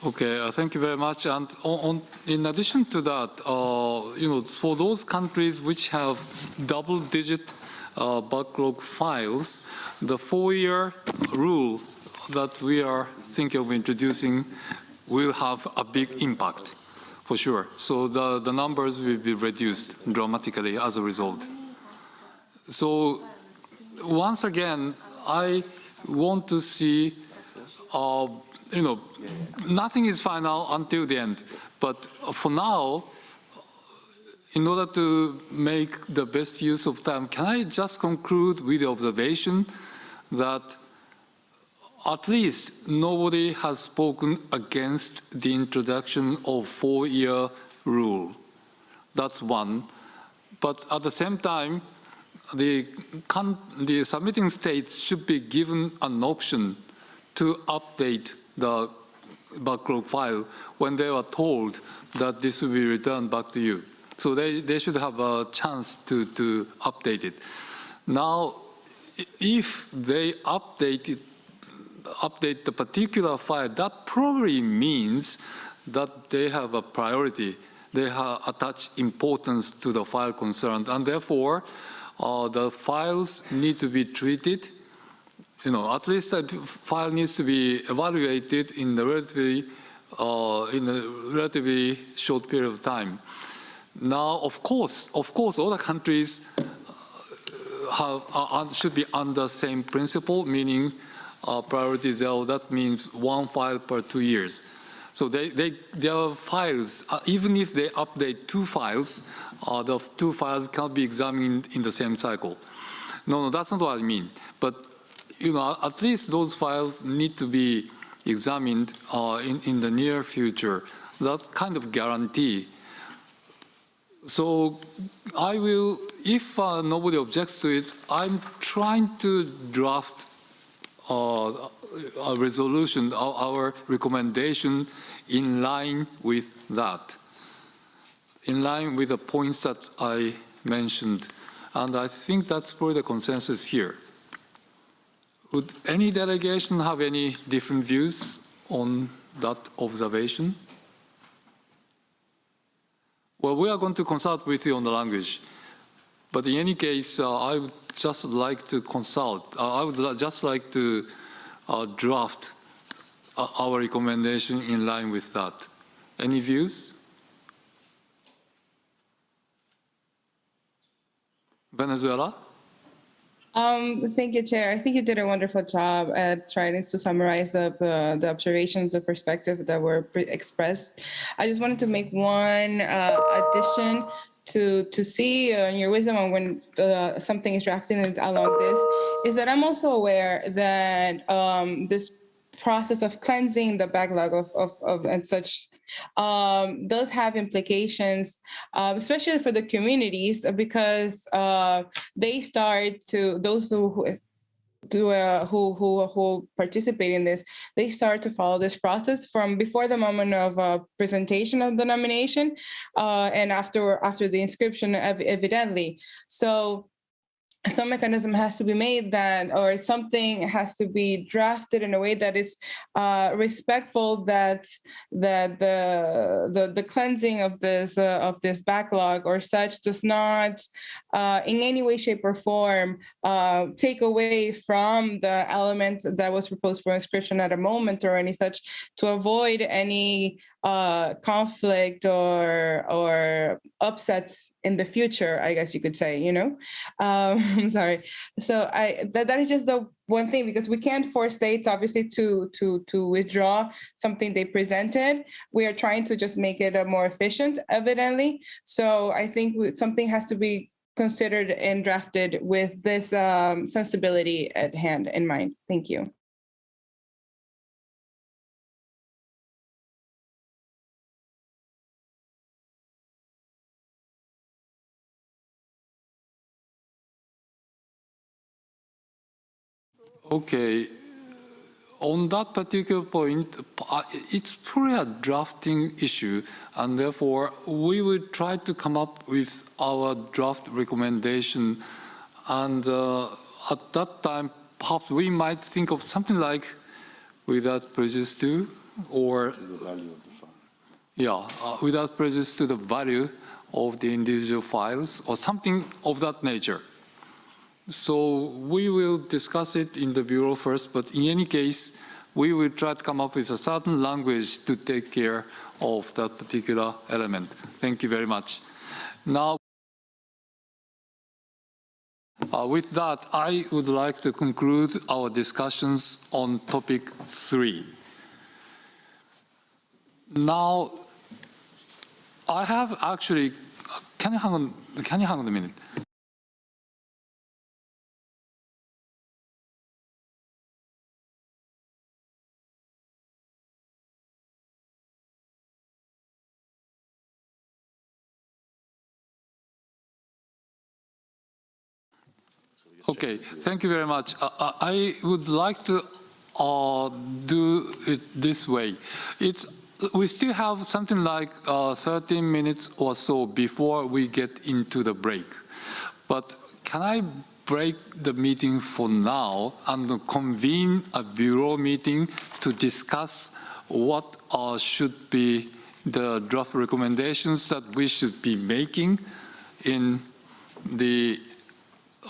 [SPEAKER 1] Okay, thank you very much. And in addition to that, you know, for those countries which have double-digit backlog files, the 4-year rule that we are thinking of introducing will have a big impact, for sure. So the numbers will be reduced dramatically as a result. So once again, I want to see, you know, nothing is final until the end. But for now, in order to make the best use of time, can I just conclude with the observation that at least nobody has spoken against the introduction of 4-year rule. That's one. But at the same time, the submitting states should be given an option to update the backlog file when they are told that this will be returned back to you. So they should have a chance to update it. Now, if they update the particular file, that probably means that they have a priority. They have attached importance to the file concerned, and therefore the files need to be treated. You know, at least the file needs to be evaluated in a relatively short period of time. Now, of course, all the countries should be under the same principle, meaning priority 0, that means 1 file per 2 years. So their files, even if they update 2 files, the 2 files can't be examined in the same cycle. No, that's not what I mean. But you know, at least those files need to be examined in the near future. That kind of guarantee. So I will, if nobody objects to it, I'm trying to draft a resolution, our recommendation in line with that, in line with the points that I mentioned. And I think that's probably the consensus here. Would any delegation have any different views on that observation? Well, we are going to consult with you on the language. But in any case, I would just like to consult. I would just like to draft our recommendation in line with that. Any views? Venezuela?
[SPEAKER 8] Thank you, Chair. I think you did a wonderful job at trying to summarize the observations, the perspective that were expressed. I just wanted to make one addition to see your wisdom on when something is drafted along this, is that I'm also aware that this process of cleansing the backlog of and such does have implications, especially for the communities, because they start to, those who participate in this, they start to follow this process from before the moment of presentation of the nomination and after the inscription, evidently. So some mechanism has to be made that, or something has to be drafted in a way that is respectful, that the cleansing of this backlog or such does not in any way, shape, or form take away from the element that was proposed for inscription at a moment or any such, to avoid any conflict or upsets in the future, I guess you could say, you know. I'm sorry. So that is just the one thing, because we can't force states obviously to withdraw something they presented. We are trying to just make it more efficient, evidently. So I think something has to be considered and drafted with this sensibility at hand in mind. Thank you.
[SPEAKER 1] Okay. On that particular point, it's probably a drafting issue, and therefore we will try to come up with our draft recommendation. And at that time, perhaps we might think of something like without prejudice to, or without prejudice to the value of the individual files, or something of that nature. So we will discuss it in the Bureau first, but in any case, we will try to come up with a certain language to take care of that particular element. Thank you very much. Now, with that, I would like to conclude our discussions on topic 3. Now, I have actually, can you hang on a minute? Okay, thank you very much. I would like to do it this way. We still have something like 13 minutes or so before we get into the break. But can I break the meeting for now and convene a Bureau meeting to discuss what should be the draft recommendations that we should be making in the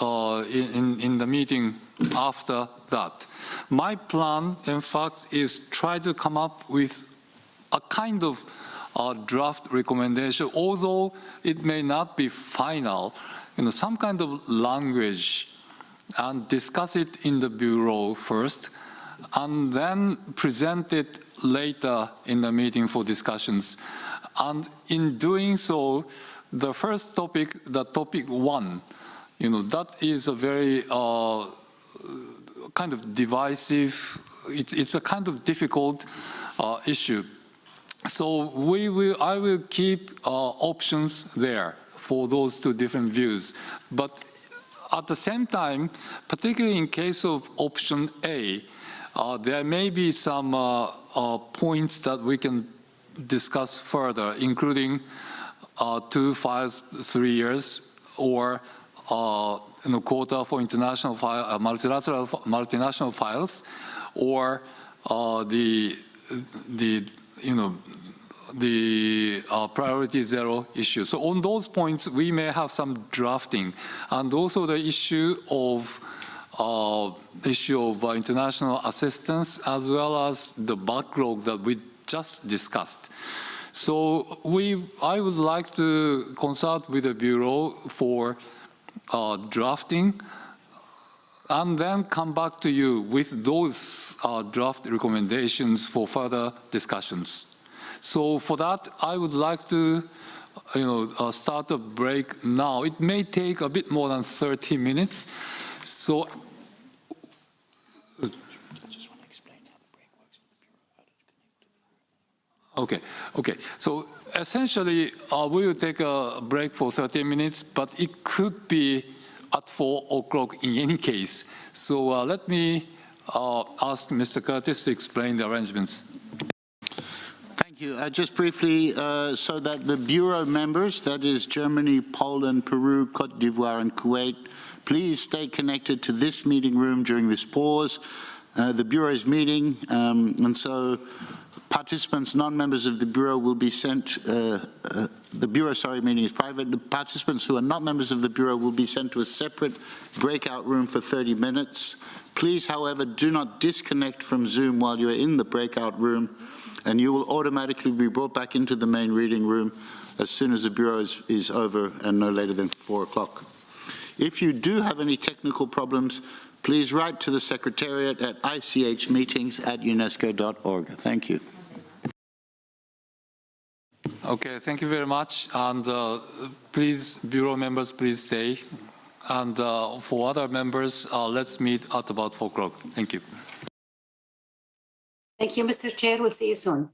[SPEAKER 1] in the meeting after that. My plan, in fact, is try to come up with a kind of draft recommendation, although it may not be final, some kind of language, and discuss it in the Bureau first, and then present it later in the meeting for discussions. And in doing so, the first topic, the topic 1, that is a very kind of divisive, it's a kind of difficult issue. So I will keep options there for those two different views. But at the same time, particularly in case of option A, there may be some points that we can discuss further, including 2 files, 3 years, or quota for international multinational files, or the priority zero issue. So on those points, we may have some drafting, and also the issue of international assistance, as well as the backlog that we just discussed. So I would like to consult with the Bureau for drafting, and then come back to you with those draft recommendations for further discussions. So for that, I would like to start a break now. It may take a bit more than 30 minutes. So Okay. So essentially, we will take a break for 30 minutes, but it could be at 4 o'clock in any case. So let me ask Mr. Curtis to explain the arrangements.
[SPEAKER 7] Thank you. Just briefly, so that the Bureau members, that is Germany, Poland, Peru, Cote d'Ivoire, and Kuwait, please stay connected to this meeting room during this pause. The Bureau is meeting, and so participants, non-members of the Bureau will be sent, the Bureau, meeting is private. The participants who are not members of the Bureau will be sent to a separate breakout room for 30 minutes. Please, however, do not disconnect from Zoom while you're in the breakout room, and you will automatically be brought back into the main reading room as soon as the Bureau is over and no later than 4 o'clock. If you do have any technical problems, please write to the Secretariat at ichmeetings@unesco.org. Thank you.
[SPEAKER 1] Okay, thank you very much. And please, Bureau members, please stay. And for other members, let's meet at about 4 o'clock. Thank you.
[SPEAKER 14] Thank you, Mr. Chair. We'll see you soon.